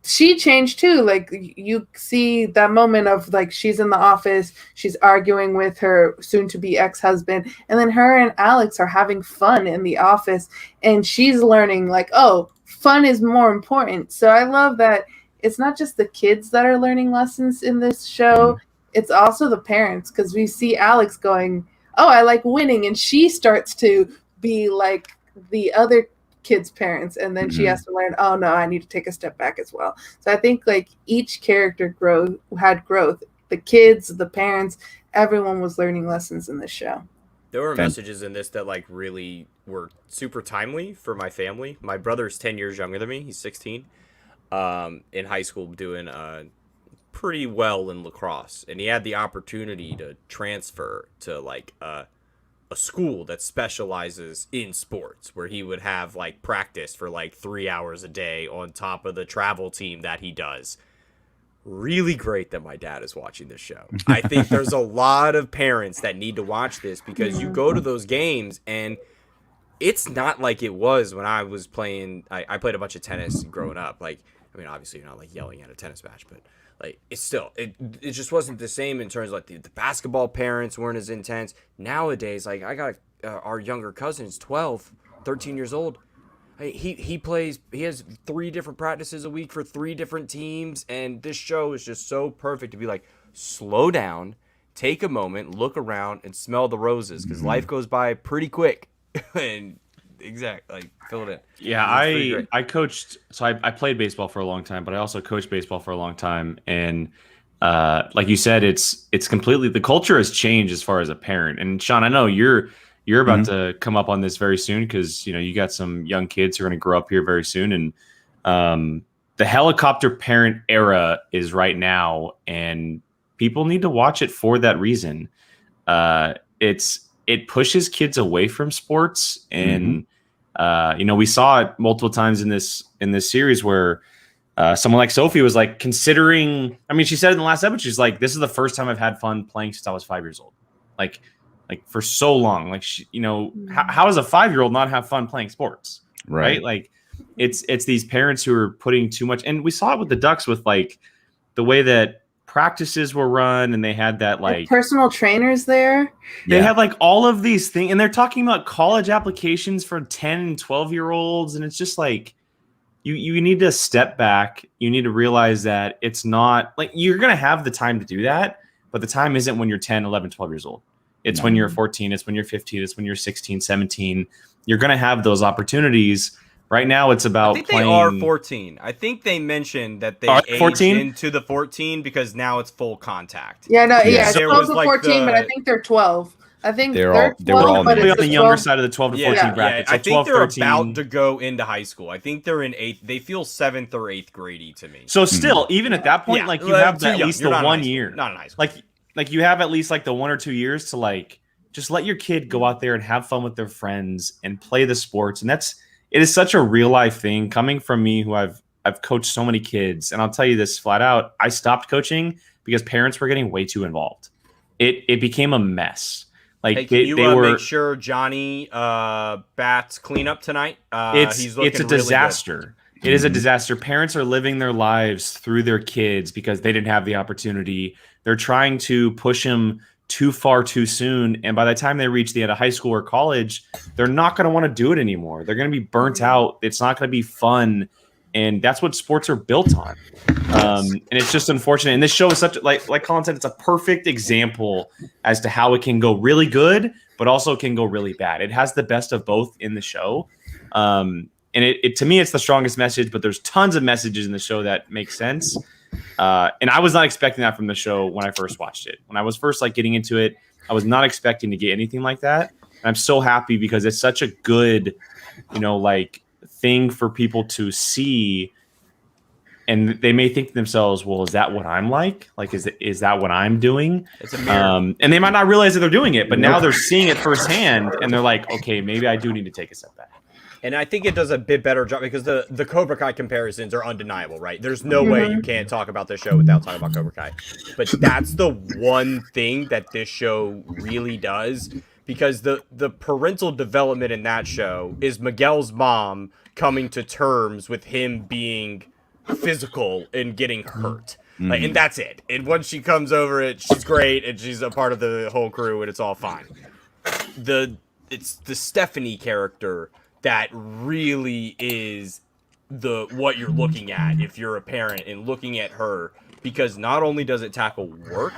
Speaker 3: she changed too. Like you see that moment of like she's in the office, she's arguing with her soon-to-be ex-husband, and then her and Alex are having fun in the office, and she's learning like, oh, fun is more important. So I love that it's not just the kids that are learning lessons in this show; it's also the parents, because we see Alex going, oh, I like winning, and she starts to be like the other kids' parents, and then she has to learn, oh no, I need to take a step back as well. So I think like each character had growth. The kids, the parents, everyone was learning lessons in this show.
Speaker 1: There were messages in this that like really were super timely for my family. My brother's 10 years younger than me. He's 16. In high school, doing pretty well in lacrosse, and he had the opportunity to transfer to like a school that specializes in sports, where he would have like practice for like 3 hours a day on top of the travel team that he does. Really great that my dad is watching this show. I think there's a lot of parents that need to watch this, because you go to those games and it's not like it was when I was playing. I played a bunch of tennis growing up. Like, I mean, obviously you're not like yelling at a tennis match, but like it's still, it just wasn't the same in terms of like the basketball parents weren't as intense. Nowadays, like I got our younger cousin's 12, 13 years old. He has 3 different practices a week for 3 different teams, and this show is just so perfect to be like, slow down, take a moment, look around, and smell the roses, because life goes by pretty quick. And like fill it in.
Speaker 4: Yeah, I coached, so I played baseball for a long time, but I also coached baseball for a long time, and like you said, it's completely, the culture has changed as far as a parent. And Sean, I know you're about to come up on this very soon, because you got some young kids who are going to grow up here very soon, and the helicopter parent era is right now, and people need to watch it for that reason. It pushes kids away from sports, and we saw it multiple times in this series where someone like Sophie was like considering. I mean, she said in the last episode, she's like, "This is the first time I've had fun playing since I was 5 years old." Like for so long, like how does a 5-year-old not have fun playing sports? Right? Like it's these parents who are putting too much, and we saw it with the Ducks with like the way that practices were run, and they had that like
Speaker 3: personal trainers there.
Speaker 4: They had like all of these things, and they're talking about college applications for 10 and 12-year-olds, and it's just like you need to step back. You need to realize that it's not like you're going to have the time to do that, but the time isn't when you're 10, 11, 12 years old. It's when you're 14, it's when you're 15, it's when you're 16, 17. You're going to have those opportunities. Right now, it's about
Speaker 1: I think
Speaker 4: playing.
Speaker 1: They are 14. I think they mentioned that they aged
Speaker 4: 14?
Speaker 1: into the 14 because now it's full contact.
Speaker 3: Yeah, no, yeah, it's
Speaker 1: There
Speaker 3: 12
Speaker 1: was,
Speaker 3: to
Speaker 1: like,
Speaker 3: 14, but I think they're 12. I think
Speaker 2: They were
Speaker 3: they're 12,
Speaker 2: all
Speaker 3: but
Speaker 4: Probably
Speaker 3: it's
Speaker 4: on the
Speaker 3: a
Speaker 4: younger
Speaker 3: 12
Speaker 4: side of the 12 to 14 bracket. So
Speaker 1: I think
Speaker 4: 12,
Speaker 1: they're
Speaker 4: 13.
Speaker 1: about to go into high school. I think they're in 8th. They feel 7th or 8th grade to me.
Speaker 4: So still, even at that point, like you have at least the 1 year.
Speaker 1: Not in high school.
Speaker 4: Like you have at least like the 1 or 2 years to like just let your kid go out there and have fun with their friends and play the sports. And it is such a real life thing coming from me who I've coached so many kids. And I'll tell you this flat out, I stopped coaching because parents were getting way too involved. It became a mess. Like
Speaker 1: hey, can you
Speaker 4: they were
Speaker 1: make sure Johnny bats clean up tonight?
Speaker 4: It's a disaster.
Speaker 1: Really
Speaker 4: it is a disaster. Parents are living their lives through their kids because they didn't have the opportunity. They're trying to push them too far too soon. And by the time they reach the end of high school or college, they're not going to want to do it anymore. They're going to be burnt out. It's not going to be fun. And that's what sports are built on. And it's just unfortunate. And this show is such like Colin said, it's a perfect example as to how it can go really good, but also can go really bad. It has the best of both in the show. And it to me, it's the strongest message, but there's tons of messages in the show that make sense. And I was not expecting that from the show when I first watched it. When I was first like getting into it, I was not expecting to get anything like that. And I'm so happy because it's such a good, like thing for people to see. And they may think to themselves, well, is that what I'm like? Like, is that what I'm doing?
Speaker 1: It's a mirror.
Speaker 4: And they might not realize that they're doing it, but now they're seeing it firsthand and they're like, okay, maybe I do need to take a step back.
Speaker 1: And I think it does a bit better job because the Cobra Kai comparisons are undeniable, right? There's no way you can't talk about this show without talking about Cobra Kai. But that's the one thing that this show really does, because the parental development in that show is Miguel's mom coming to terms with him being physical and getting hurt. Like, and that's it. And once she comes over it, she's great and she's a part of the whole crew and it's all fine. It's the Stephanie character that really is what you're looking at if you're a parent and looking at her, because not only does it tackle work,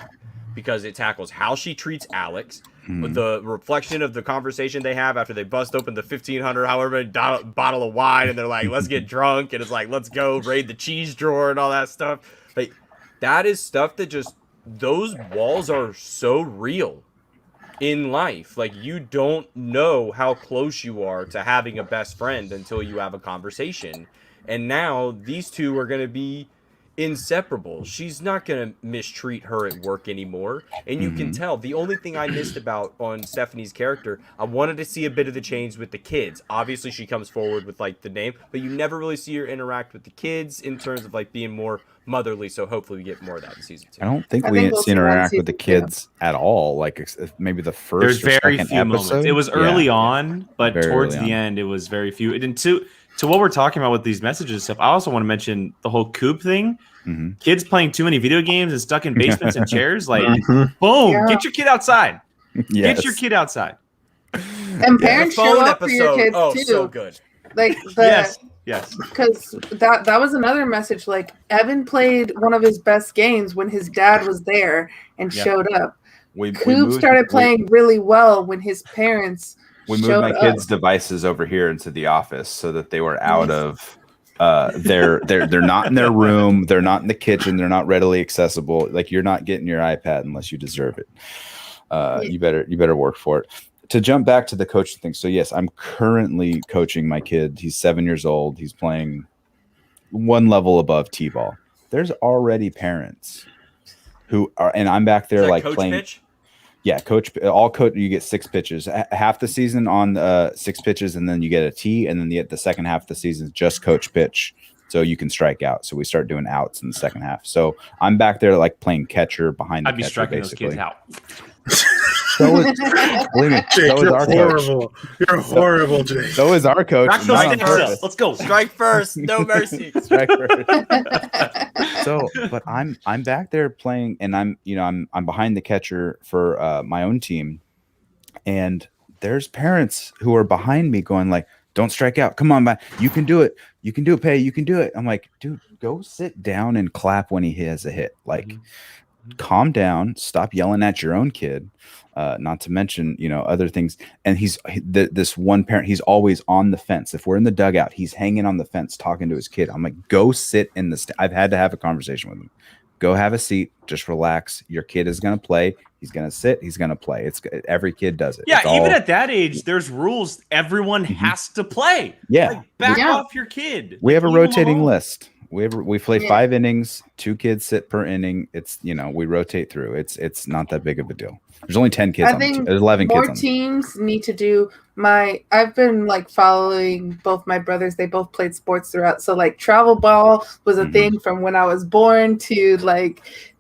Speaker 1: because it tackles how she treats Alex, with the reflection of the conversation they have after they bust open the 1,500 however many bottle of wine and they're like, let's get drunk, and it's like, let's go raid the cheese drawer and all that stuff. Like, that is stuff that just, those walls are so real in life. Like, you don't know how close you are to having a best friend until you have a conversation. And now these two are going to be inseparable. She's not going to mistreat her at work anymore. And you can tell. The only thing I missed about on Stephanie's character, I wanted to see a bit of the change with the kids. Obviously, she comes forward with, like, the name, but you never really see her interact with the kids in terms of, like, being more motherly. So hopefully we get more of that in season 2.
Speaker 2: I don't think we
Speaker 3: we'll
Speaker 2: see her interact with the kids at all. Like maybe the first
Speaker 4: There's
Speaker 2: or
Speaker 4: very
Speaker 2: second
Speaker 4: few
Speaker 2: episode.
Speaker 4: moments. It was early on, but
Speaker 2: Very
Speaker 4: towards
Speaker 2: early
Speaker 4: the
Speaker 2: on.
Speaker 4: end, it was very few. And to what we're talking about with these messages and stuff, I also want to mention the whole Coop thing. Kids playing too many video games and stuck in basements and chairs. Like, boom, get your kid outside.
Speaker 2: Yes.
Speaker 4: Get your kid outside.
Speaker 3: And parents show up for your kids too.
Speaker 1: So good.
Speaker 3: Like
Speaker 4: Yes.
Speaker 3: because that was another message. Like, Evan played one of his best games when his dad was there and showed up. Coop started playing really well when his parents
Speaker 2: We moved my kids' devices over here into the office so that they were out of they're not in their room, they're not in the kitchen, they're not readily accessible. Like, you're not getting your iPad unless you deserve it. You better work for it. To jump back to the coaching thing. So yes, I'm currently coaching my kid. He's 7 years old. He's playing one level above T-ball. There's already parents who are, and I'm back there like
Speaker 1: coach
Speaker 2: playing.
Speaker 1: Pitch?
Speaker 2: Yeah, coach. You get 6 pitches. Half the season on 6 pitches, and then you get a T, and then the second half of the season is just coach pitch, so you can strike out. So we start doing outs in the second half. So I'm back there like playing catcher behind the
Speaker 4: I'd be
Speaker 2: catcher,
Speaker 4: striking
Speaker 2: basically.
Speaker 4: those kids out.
Speaker 2: So is, believe me,
Speaker 5: Jake,
Speaker 2: so is
Speaker 5: you're
Speaker 2: our coach.
Speaker 5: horrible. You're horrible, Jake.
Speaker 2: So is our coach.
Speaker 4: Crack
Speaker 2: not
Speaker 4: those
Speaker 2: on
Speaker 4: sticks
Speaker 2: purpose.
Speaker 4: up. Let's go.
Speaker 1: Strike first, no mercy.
Speaker 2: Strike first. So, but I'm back there playing, and I'm behind the catcher for my own team, and there's parents who are behind me going like, "Don't strike out! Come on, man, you can do it! You can do it, Pay! You can do it!" I'm like, dude, go sit down and clap when he has a hit. Like, calm down, stop yelling at your own kid. Not to mention, other things. And this one parent, he's always on the fence. If we're in the dugout, he's hanging on the fence talking to his kid. I'm like, go sit in the I've had to have a conversation with him. Go have a seat, just relax. Your kid is going to play. He's going to sit. He's going to play. Every kid does it.
Speaker 4: Yeah, even at that age, there's rules. Everyone has to play.
Speaker 2: Yeah.
Speaker 4: Back off your kid.
Speaker 2: We have a rotating list. We play 5 innings, 2 kids sit per inning. It's, we rotate through. It's not that big of a deal. There's only 10 kids. There's 11 kids.
Speaker 3: More teams need to do I've been following both my brothers. They both played sports throughout. So travel ball was a thing from when I was born to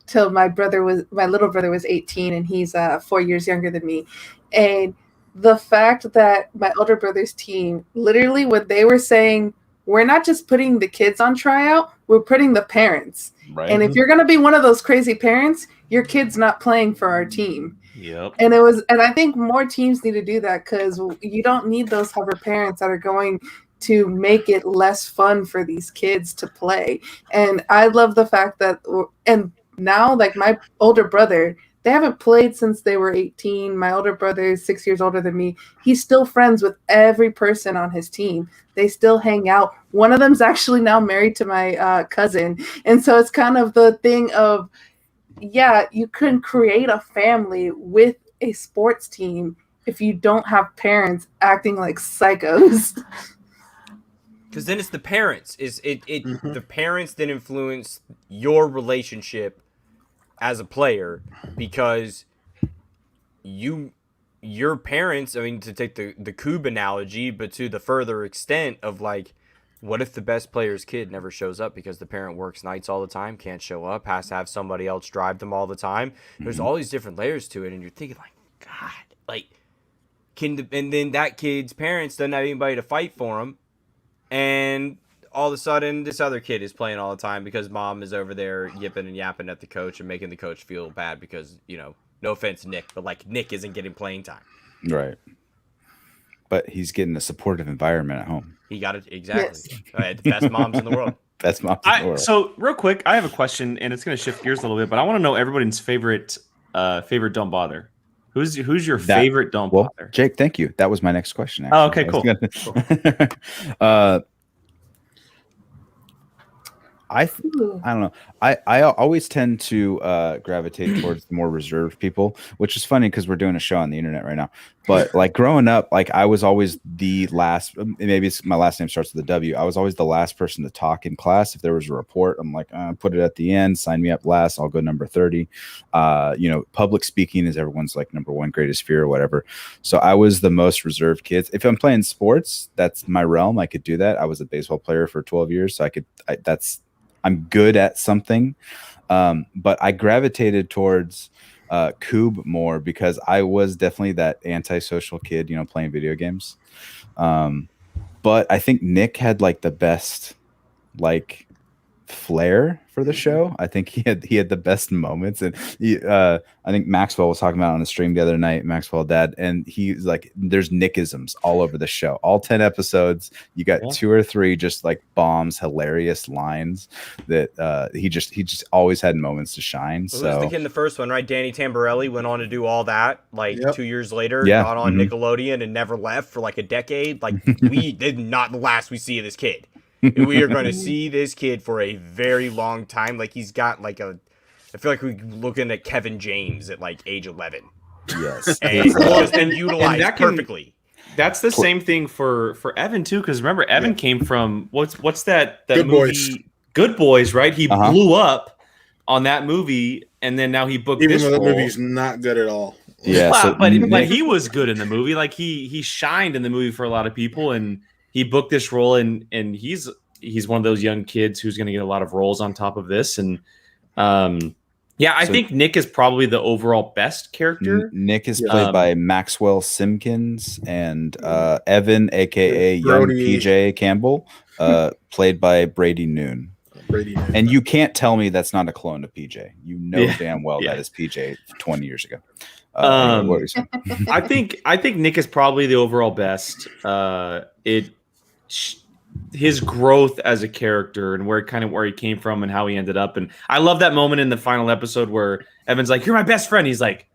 Speaker 3: till my little brother was 18 and he's 4 years younger than me. And the fact that my older brother's team, literally when they were saying, we're not just putting the kids on tryout, we're putting the parents. Right. And if you're going to be one of those crazy parents, your kid's not playing for our team.
Speaker 4: Yep.
Speaker 3: And I think more teams need to do that because you don't need those hover parents that are going to make it less fun for these kids to play. And I love the fact that, and now my older brother, they haven't played since they were 18. My older brother is 6 years older than me. He's still friends with every person on his team. They still hang out. One of them's actually now married to my cousin. And so it's kind of the thing of, you can create a family with a sports team if you don't have parents acting like psychos.
Speaker 1: Because then it's the parents. The parents that influence your relationship as a player, because your parents, to take the Coob analogy, but to the further extent of what if the best player's kid never shows up because the parent works nights all the time, can't show up, has to have somebody else drive them all the time? There's all these different layers to it, and you're thinking God, and then that kid's parents doesn't have anybody to fight for him, and all of a sudden this other kid is playing all the time because mom is over there yipping and yapping at the coach and making the coach feel bad because, no offense, Nick, but Nick isn't getting playing time.
Speaker 2: Right. But he's getting a supportive environment at home.
Speaker 1: He got it. Exactly. Yes. The best moms in the world.
Speaker 2: Best moms in the world.
Speaker 4: So real quick, I have a question and it's going to shift gears a little bit, but I want to know everybody's favorite Don't Bother. Who's your favorite Don't Bother?
Speaker 2: Jake, thank you. That was my next question. Actually.
Speaker 4: Oh, okay, cool.
Speaker 2: I don't know. I always tend to gravitate towards the more reserved people, which is funny because we're doing a show on the internet right now. But growing up, I was always the last. Maybe it's my last name starts with a W. I was always the last person to talk in class. If there was a report, I'm like, put it at the end. Sign me up last. I'll go number 30. Public speaking is everyone's number one greatest fear or whatever. So I was the most reserved kid. If I'm playing sports, that's my realm. I could do that. I was a baseball player for 12 years, so I'm good at something, but I gravitated towards Coob more because I was definitely that antisocial kid, playing video games. But I think Nick had the best flair for the show. I think he had the best moments, and I think Maxwell was talking about it on the stream the other night, Maxwell Dad, and he's there's Nickisms all over the show. All 10 episodes, you got 2 or 3 just bombs, hilarious lines that he just always had moments to shine.
Speaker 1: Well, who was the kid in the first one, right? Danny Tamborelli went on to do all that 2 years later, got on Nickelodeon and never left for a decade. We did not the last we see of this kid. We are going to see this kid for a very long time. He's got I feel like we're looking at Kevin James at age 11.
Speaker 2: Yes.
Speaker 1: and utilized perfectly.
Speaker 4: That's the same thing for Evan too, because remember Evan came from what's that
Speaker 5: Good
Speaker 4: movie?
Speaker 5: Boys.
Speaker 4: Good Boys, right? He blew up on that movie, and then now he booked
Speaker 5: Even
Speaker 4: this
Speaker 5: though that
Speaker 4: role.
Speaker 5: movie's not good at all.
Speaker 2: Yeah,
Speaker 4: but he was good in the movie. He shined in the movie for a lot of people, and he booked this role, and he's one of those young kids who's going to get a lot of roles on top of this. And I think Nick is probably the overall best character.
Speaker 2: Nick is played by Maxwell Simpkins, and Evan, aka young PJ Campbell, played by Brady Noon. And you can't tell me that's not a clone of PJ. Damn well that is PJ 20 years ago.
Speaker 4: I think Nick is probably the overall best. his growth as a character and where he came from and how he ended up. And I love that moment in the final episode where Evan's like, "You're my best friend." He's like,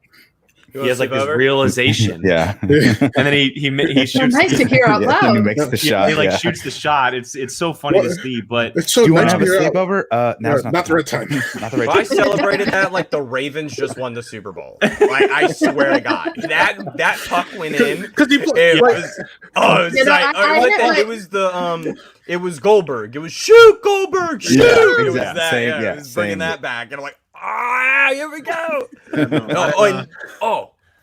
Speaker 4: he has like this realization.
Speaker 2: Yeah.
Speaker 4: And then he shoots.
Speaker 3: So nice to hear out loud.
Speaker 2: And he makes the shot.
Speaker 4: He like shoots the shot. It's so funny to see. But
Speaker 5: it's so
Speaker 2: do you want
Speaker 5: nice
Speaker 2: to have a
Speaker 5: hear out.
Speaker 2: sleepover? Now's
Speaker 5: Not the right time.
Speaker 2: Not the right
Speaker 1: I
Speaker 2: time.
Speaker 1: celebrated that like the Ravens just won the Super Bowl. Like, I swear to God, that puck went in.
Speaker 5: Because
Speaker 1: It was Goldberg. It was shoot Goldberg, shoot.
Speaker 2: Yeah,
Speaker 1: It was
Speaker 2: exactly.
Speaker 1: that.
Speaker 2: Same,
Speaker 1: It was bringing
Speaker 2: same.
Speaker 1: that back, and I'm like, here we go.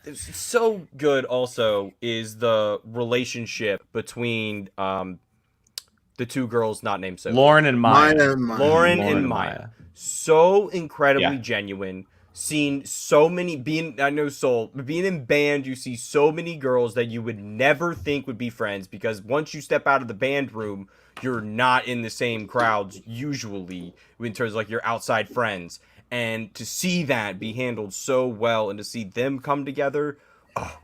Speaker 1: It's so good. Also, is the relationship between the two girls not named Sophie.
Speaker 4: Lauren and Maya.
Speaker 1: Lauren and Maya. So incredibly
Speaker 4: Yeah.
Speaker 1: genuine. Seen so many being in band, you see so many girls that you would never think would be friends, because once you step out of the band room, you're not in the same crowds usually in terms of like your outside friends. And to see that be handled so well and to see them come together,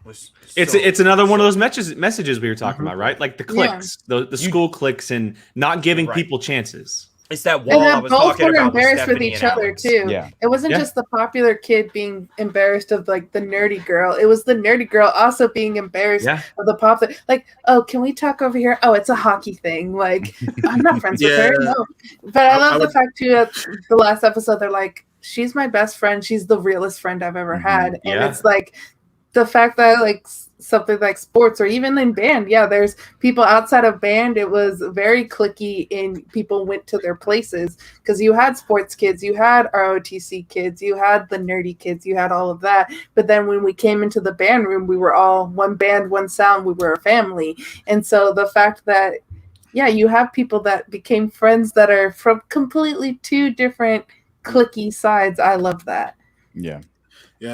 Speaker 4: it's another one of those messages we were talking about, right? Like the cliques, the school cliques, and not giving people chances.
Speaker 1: It's that wall
Speaker 3: And
Speaker 1: I
Speaker 3: that
Speaker 1: was
Speaker 3: both
Speaker 1: talking
Speaker 3: were
Speaker 1: about.
Speaker 3: embarrassed with
Speaker 1: Stephanie
Speaker 3: each
Speaker 1: and
Speaker 3: other
Speaker 1: Alex.
Speaker 3: too.
Speaker 2: Yeah.
Speaker 3: It wasn't just the popular kid being embarrassed of like the nerdy girl. It was the nerdy girl also being embarrassed of the popular. Like, oh, can we talk over here? Oh, it's a hockey thing. Like, I'm not friends with her. No. But I love the fact too. At the last episode, they're like, she's my best friend. She's the realest friend I've ever had. And it's like the fact that like something like sports or even in band, there's people outside of band. It was very cliquey and people went to their places because you had sports kids, you had ROTC kids, you had the nerdy kids, you had all of that. But then when we came into the band room, we were all one band, one sound. We were a family. And so the fact that you have people that became friends that are from completely two different cliquey sides. I love that.
Speaker 5: Yeah,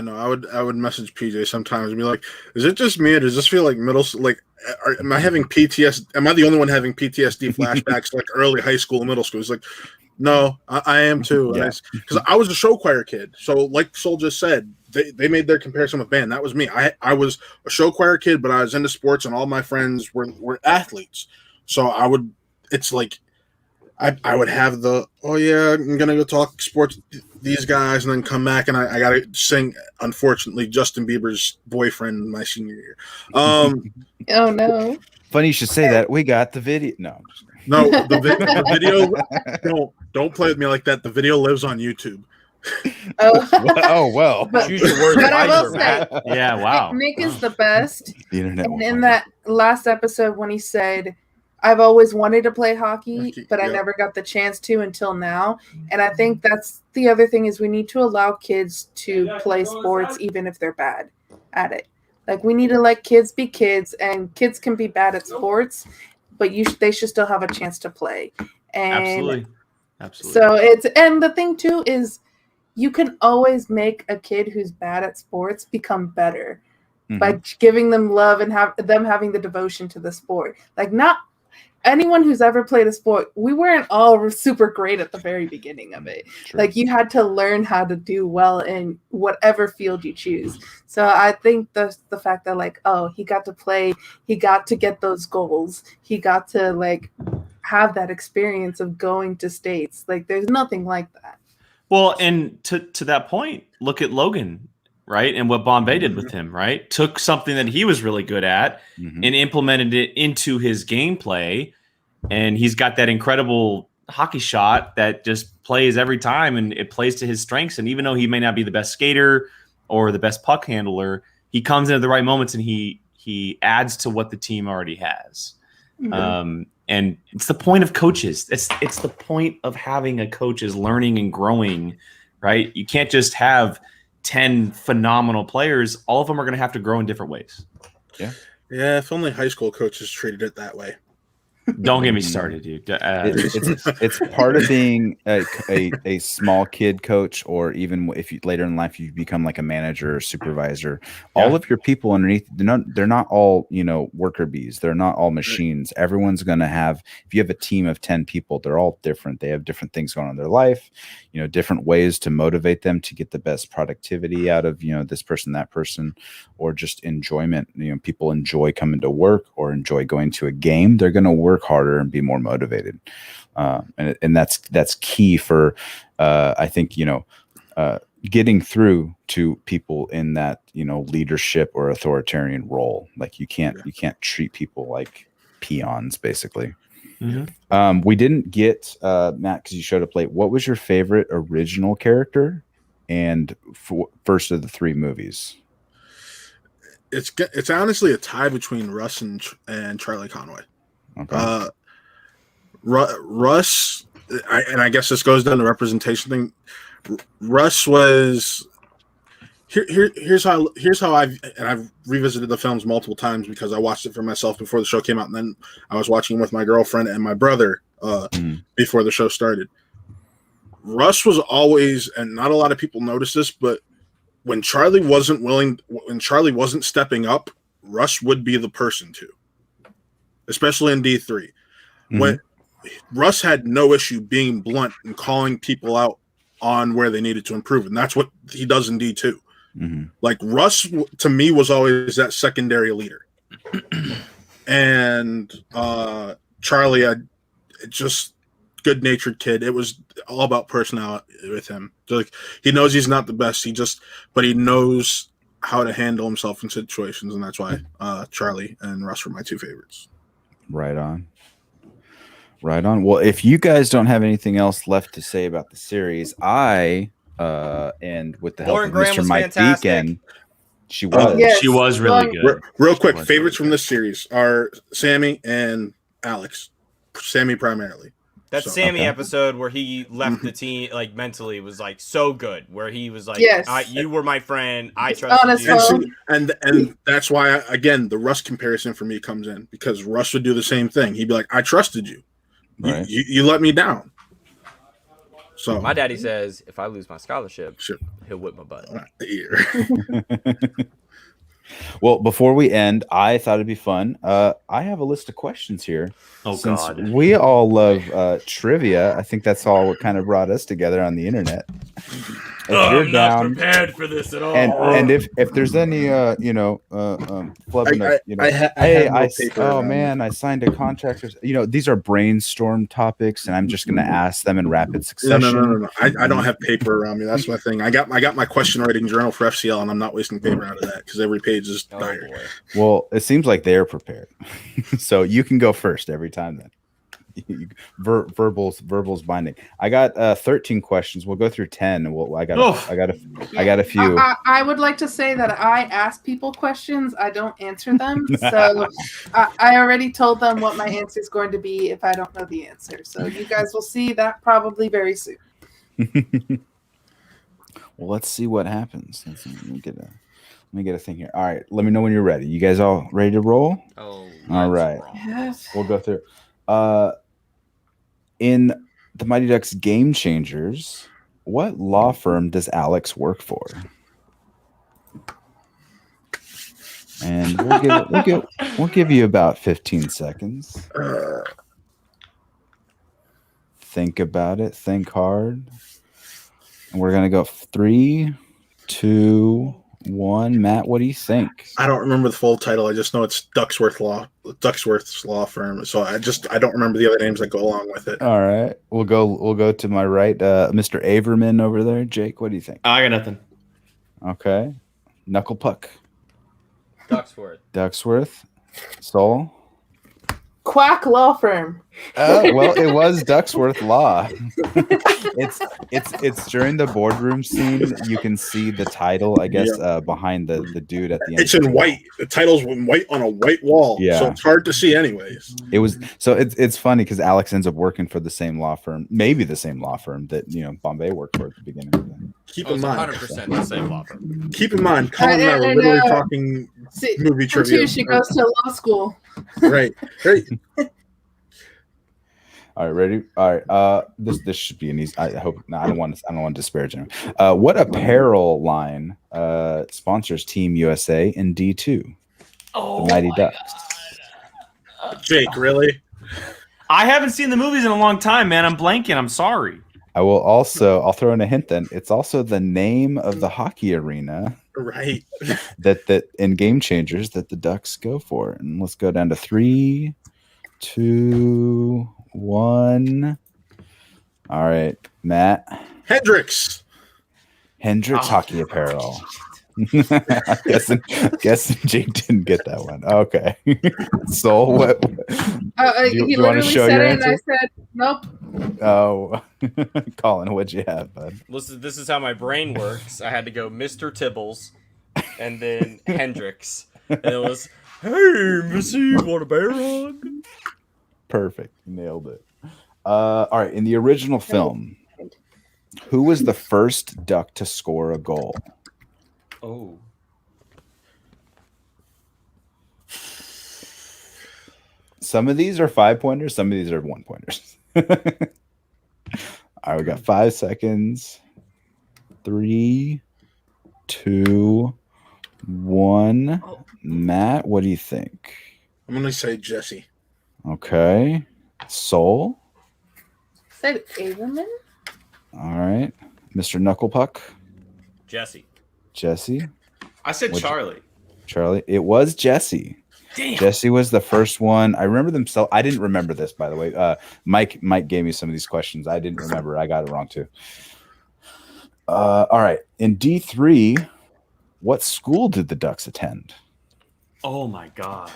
Speaker 5: no, I would message PJ sometimes and be like, "Is it just me, or does this feel like middle? Like, am I having PTSD? Am I the only one having PTSD flashbacks like early high school and middle school?" He's like, "No, I am too." Because I was a show choir kid, so like Sol just said, they made their comparison with band. That was me. I was a show choir kid, but I was into sports, and all my friends were athletes. So it's like. I would have I'm gonna go talk sports these guys and then come back and I gotta sing, unfortunately, Justin Bieber's Boyfriend my senior year.
Speaker 3: Oh no.
Speaker 2: Funny you should say that. We got the video. No,
Speaker 5: the video don't play with me like that. The video lives on YouTube.
Speaker 2: Oh well.
Speaker 1: Choose your words
Speaker 3: But I will
Speaker 1: wisely,
Speaker 3: say,
Speaker 1: Matt.
Speaker 4: Yeah, wow.
Speaker 3: Nick is the best.
Speaker 2: The internet.
Speaker 3: And in that last episode when he said, I've always wanted to play hockey, but I never got the chance to until now. And I think that's the other thing is we need to allow kids to play sports even if they're bad at it. Like we need to let kids be kids, and kids can be bad at sports, but they should still have a chance to play. And
Speaker 4: Absolutely.
Speaker 3: So and the thing too is you can always make a kid who's bad at sports become better by giving them love and them having the devotion to the sport. Like not anyone who's ever played a sport, we weren't all super great at the very beginning of it.
Speaker 2: True.
Speaker 3: Like you had to learn how to do well in whatever field you choose. So I think the fact that like, oh, he got to play, he got to get those goals, he got to like have that experience of going to states. Like there's nothing like that.
Speaker 4: Well, and to that point, look at Logan, right? And what Bombay did with him, right? Took something that he was really good at and implemented it into his gameplay. And he's got that incredible hockey shot that just plays every time, and it plays to his strengths. And even though he may not be the best skater or the best puck handler, he comes in at the right moments and he adds to what the team already has. And it's the point of coaches. It's the point of having a coach is learning and growing, right? You can't just have 10 phenomenal players. All of them are going to have to grow in different ways.
Speaker 5: Yeah, if only high school coaches treated it that way.
Speaker 4: Don't get me started, dude.
Speaker 2: It's part of being a small kid coach, or even if you later in life you become like a manager or supervisor. All of your people underneath, they're not all worker bees. They're not all machines. Everyone's going to have. If you have a team of 10 people, they're all different. They have different things going on in their life. Different ways to motivate them to get the best productivity out of this person, that person, or just enjoyment. People enjoy coming to work or enjoy going to a game. They're going to work work harder and be more motivated. And that's key for, I think, getting through to people in that, leadership or authoritarian role. Like you can't treat people like peons, basically.
Speaker 4: Mm-hmm.
Speaker 2: We didn't get Matt, because you showed up late. What was your favorite original character and first of the 3 movies?
Speaker 5: It's honestly a tie between Russ and Charlie Conway.
Speaker 2: Okay.
Speaker 5: Russ, I guess this goes down to representation thing. Russ was here's how I've revisited the films multiple times because I watched it for myself before the show came out, and then I was watching it with my girlfriend and my brother before the show started. Russ was always, and not a lot of people notice this, but when Charlie wasn't stepping up, Russ would be the person to, especially in D3. When Russ had no issue being blunt and calling people out on where they needed to improve, and that's what he does in D2. Like Russ, to me, was always that secondary leader, and Charlie, just good-natured kid. It was all about personality with him. Like he knows he's not the best. But he knows how to handle himself in situations, and that's why Charlie and Russ were my 2 favorites.
Speaker 2: Right on. Well, if you guys don't have anything else left to say about the series, and with the help
Speaker 1: Lauren
Speaker 2: of
Speaker 1: Graham
Speaker 2: Mr.
Speaker 1: was
Speaker 2: Mike
Speaker 1: fantastic.
Speaker 2: Deacon, she was.
Speaker 3: Yes.
Speaker 4: She was really good.
Speaker 5: Real quick, favorites from this series are Sammy and Alex. Sammy primarily.
Speaker 1: That
Speaker 5: So,
Speaker 1: Sammy
Speaker 2: okay.
Speaker 1: episode where he left the team like mentally was like so good. Where he was like,
Speaker 3: Yes.
Speaker 1: "You were my friend. I
Speaker 3: It's
Speaker 1: trusted
Speaker 3: honest,
Speaker 1: you."
Speaker 3: well.
Speaker 5: And that's why again the Russ comparison for me comes in, because Russ would do the same thing. He'd be like, "I trusted you.
Speaker 2: Right.
Speaker 5: You let me down." So
Speaker 1: My daddy says if I lose my scholarship,
Speaker 5: Sure.
Speaker 1: he'll whip my butt.
Speaker 2: Well, before we end, I thought it'd be fun. I have a list of questions here.
Speaker 4: Oh,
Speaker 2: Since
Speaker 4: God.
Speaker 2: we all love trivia, I think that's all what kind of brought us together on the internet. If you're
Speaker 4: I'm not
Speaker 2: down,
Speaker 4: prepared for this at all.
Speaker 2: and if there's any flubbing
Speaker 5: I
Speaker 2: I signed a contract. These are brainstorm topics, and I'm just going to ask them in rapid succession.
Speaker 5: No. I don't have paper around me. That's my thing. I got my question writing journal for FCL, and I'm not wasting paper out of that because every page is
Speaker 1: Oh
Speaker 5: dire.
Speaker 1: boy.
Speaker 2: Well, it seems like they're prepared, so you can go first every time. Then verbals binding. I got 13 questions. We'll go through 10. And I got a few.
Speaker 3: I would like to say that I ask people questions. I don't answer them. So I already told them what my answer is going to be if I don't know the answer. So you guys will see that probably very soon.
Speaker 2: Well, let's see what happens. Let me get a thing here. All right, let me know when you're ready. You guys all ready to roll?
Speaker 1: Oh.
Speaker 2: All right.
Speaker 3: Yes.
Speaker 2: We'll go through. In the Mighty Ducks Game Changers, what law firm does Alex work for? And we'll give you about 15 seconds. Think about it. Think hard. And we're gonna go 3, 2, 1. Matt, what do you think?
Speaker 5: I don't remember the full title. I just know it's Ducksworth's law firm. So I don't remember the other names that go along with it.
Speaker 2: All right, we'll go to my right, Mr. Averman over there. Jake, what do you think?
Speaker 4: I got nothing.
Speaker 2: Okay, Knuckle Puck,
Speaker 1: Ducksworth.
Speaker 2: Soul.
Speaker 3: Quack Law Firm.
Speaker 2: Well, it was Ducksworth Law. It's during the boardroom scene. You can see the title, I guess, behind the dude at the end.
Speaker 5: It's in white. The title's in white on a white wall.
Speaker 2: Yeah.
Speaker 5: So it's hard to see anyways.
Speaker 2: It was so it's funny because Alex ends up working for the same law firm, maybe the same law firm that Bombay worked for at the beginning of the
Speaker 5: Keep in mind.
Speaker 1: 100% the same law firm.
Speaker 5: Keep in mind, Colin and I were literally talking movie trivia.
Speaker 3: She goes to law school.
Speaker 5: Right.
Speaker 2: All right, ready? All right. This should be an easy. I hope. No, I don't want to disparage him. What apparel line sponsors Team USA in D2?
Speaker 4: Oh,
Speaker 2: The Mighty Ducks.
Speaker 5: Jake, really?
Speaker 4: I haven't seen the movies in a long time, man. I'm blanking. I'm sorry.
Speaker 2: I'll throw in a hint then. It's also the name of the hockey arena
Speaker 5: Right.
Speaker 2: that in Game Changers that the Ducks go for. And let's go down to 3, 2, 1. All right, Matt.
Speaker 5: Hendrix.
Speaker 2: Hockey apparel. guessing Jake didn't get that one. Okay. Soul, what?
Speaker 3: You
Speaker 2: want to show your answer?
Speaker 3: And I said, nope.
Speaker 2: Oh, Colin, what'd you have, bud?
Speaker 1: This is how my brain works. I had to go Mr. Tibbles and then Hendrix. And it was, hey, Missy, you want a bear hug?
Speaker 2: Perfect. Nailed it. All right. In the original film, who was the first duck to score a goal?
Speaker 1: Oh.
Speaker 2: Some of these are 5-pointers. Some of these are 1-pointers. All right. We got 5 seconds. 3, 2, 1. Matt, what do you think?
Speaker 5: I'm going to say Jesse.
Speaker 2: Okay. Soul?
Speaker 3: Said Averman?
Speaker 2: All right. Mr. Knucklepuck?
Speaker 1: Jesse.
Speaker 4: I said Charlie.
Speaker 2: Charlie. It was Jesse.
Speaker 1: Damn.
Speaker 2: Jesse was the first one. I remember them. I didn't remember this, by the way. Mike gave me some of these questions. I didn't remember. I got it wrong, too. All right. In D3, what school did the Ducks attend?
Speaker 4: Oh, my God.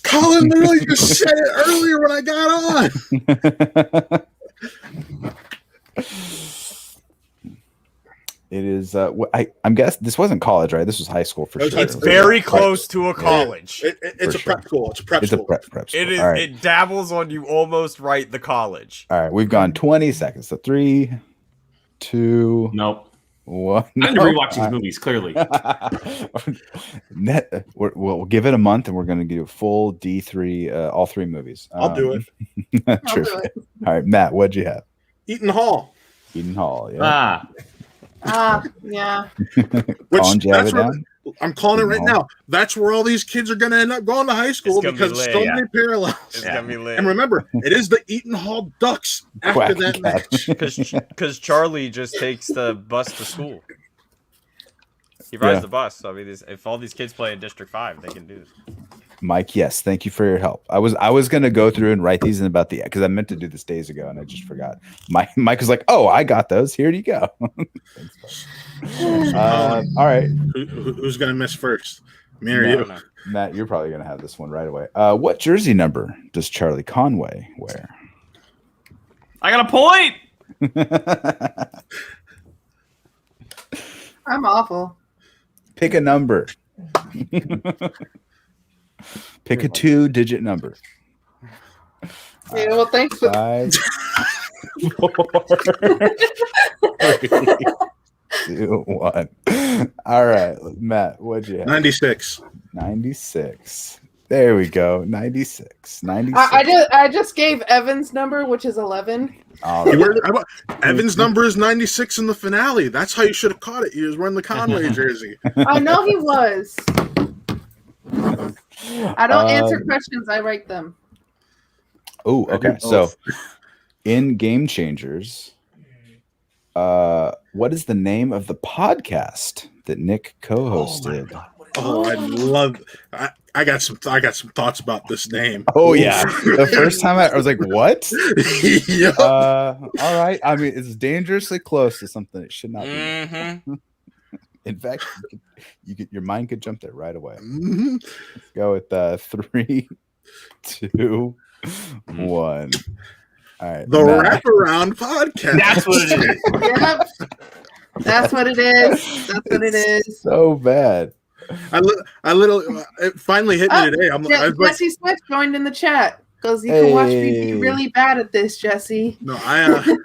Speaker 5: Colin literally just said it earlier when I got on.
Speaker 2: It is. I'm guessing this wasn't college, right? This was high school for sure.
Speaker 1: It's very close to a college.
Speaker 5: It's a prep school. It's a prep school.
Speaker 2: Prep school.
Speaker 1: It is.
Speaker 2: Right.
Speaker 1: It dabbles on you almost right the college.
Speaker 2: All right, we've gone 20 seconds. So 3, 2,
Speaker 4: Nope.
Speaker 2: 1.
Speaker 4: I need to rewatch these movies, clearly.
Speaker 2: We'll give it a month, and we're going to do a full D3, all 3 movies.
Speaker 5: I'll do it.
Speaker 3: I'll do it.
Speaker 2: All right, Matt, what'd you have?
Speaker 5: Eaton Hall.
Speaker 2: Yeah.
Speaker 3: Yeah.
Speaker 5: Which
Speaker 2: Colin,
Speaker 5: I'm calling it right now. That's where all these kids are going to end up going to high school because there's so many parallels.
Speaker 1: It's gonna be lit.
Speaker 5: And remember, it is the Eaton Hall Ducks after that match.
Speaker 1: Because Charlie just takes the bus to school. He rides the bus. So I mean, if all these kids play in District 5, they can do this.
Speaker 2: Mike, yes, thank you for your help. I was going to go through and write these in about because I meant to do this days ago and I just forgot. Mike was like, "Oh, I got those. Here you go." Thanks, all right.
Speaker 5: Who's going to miss first? Me or you?
Speaker 1: No.
Speaker 2: Matt, you're probably going to have this one right away. What jersey number does Charlie Conway wear?
Speaker 4: I got a point.
Speaker 3: I'm awful.
Speaker 2: Pick a number. Pick a 2-digit number.
Speaker 3: Yeah, well, thanks for
Speaker 2: 5, 4, 3, 2, 1. All right, Matt, what'd you have?
Speaker 5: 96.
Speaker 2: 96. There we go. 96.
Speaker 3: I just gave Evan's number, which is 11.
Speaker 5: Evan's number is 96 in the finale. That's how you should have caught it. He was wearing the Conway jersey.
Speaker 3: I know he was. I don't answer questions. I write them.
Speaker 2: Oh, okay. So, in Game Changers, what is the name of the podcast that Nick co-hosted?
Speaker 5: I got some thoughts about this name.
Speaker 2: Oh yeah, the first time I was like, "What?"
Speaker 5: Yeah.
Speaker 2: All right. I mean, it's dangerously close to something it should not be.
Speaker 1: Mm-hmm.
Speaker 2: In fact, your mind could jump there right away.
Speaker 5: Mhm.
Speaker 2: Let's go with 3, 2, 1. All right.
Speaker 5: The Wraparound Podcast.
Speaker 4: That's what it is.
Speaker 3: Yep. That's what it is. That's what it is.
Speaker 2: So bad.
Speaker 5: I literally it finally hit me today. I was like,
Speaker 3: Jesse Swift joined in the chat. Goes, you can watch me be really bad at this, Jesse.
Speaker 5: no, I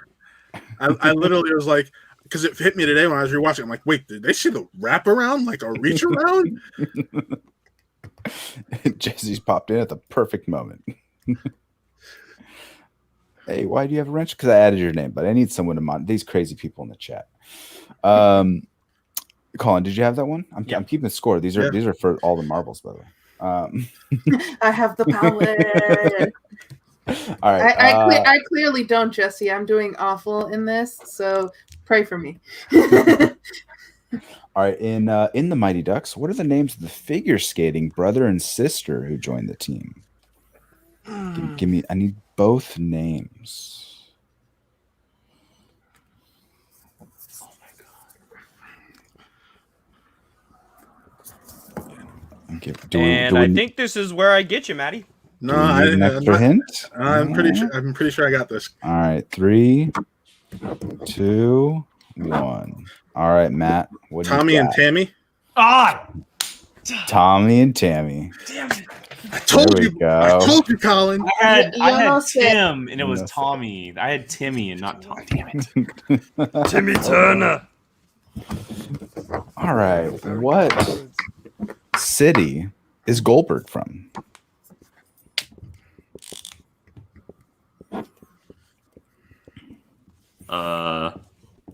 Speaker 5: literally was like, because it hit me today when I was rewatching. I'm like, wait, did they see the wraparound, like a reach around?
Speaker 2: Jesse's popped in at the perfect moment. Hey, why do you have a wrench? Because I added your name, but I need someone to monitor these crazy people in the chat. Colin, did you have that one? I'm keeping the score. These are for all the marbles, by the way.
Speaker 3: I have the power.
Speaker 2: All right.
Speaker 3: I clearly don't, Jesse. I'm doing awful in this, so pray for me.
Speaker 2: All right. In the Mighty Ducks, what are the names of the figure skating brother and sister who joined the team? Give me. I need both names.
Speaker 4: Oh my god.
Speaker 2: Okay.
Speaker 1: I think this is where I get you, Maddie.
Speaker 5: No,
Speaker 2: do we need an extra hint?
Speaker 5: I'm pretty sure I got this.
Speaker 2: All right, 3, 2, 1. All right, Matt. What do
Speaker 5: Tommy
Speaker 2: you
Speaker 5: and
Speaker 2: got?
Speaker 5: Tammy.
Speaker 4: Ah,
Speaker 2: Tommy and Tammy.
Speaker 4: damn it!
Speaker 5: I told
Speaker 2: There
Speaker 5: you.
Speaker 2: we go.
Speaker 5: I told you, Colin.
Speaker 4: I
Speaker 3: You
Speaker 4: had
Speaker 3: almost said-
Speaker 4: Tim, and it was
Speaker 2: No, sir.
Speaker 4: Tommy. I had Timmy and not Tom. Damn it!
Speaker 1: Timmy Turner.
Speaker 2: All right, what city is Goldberg from?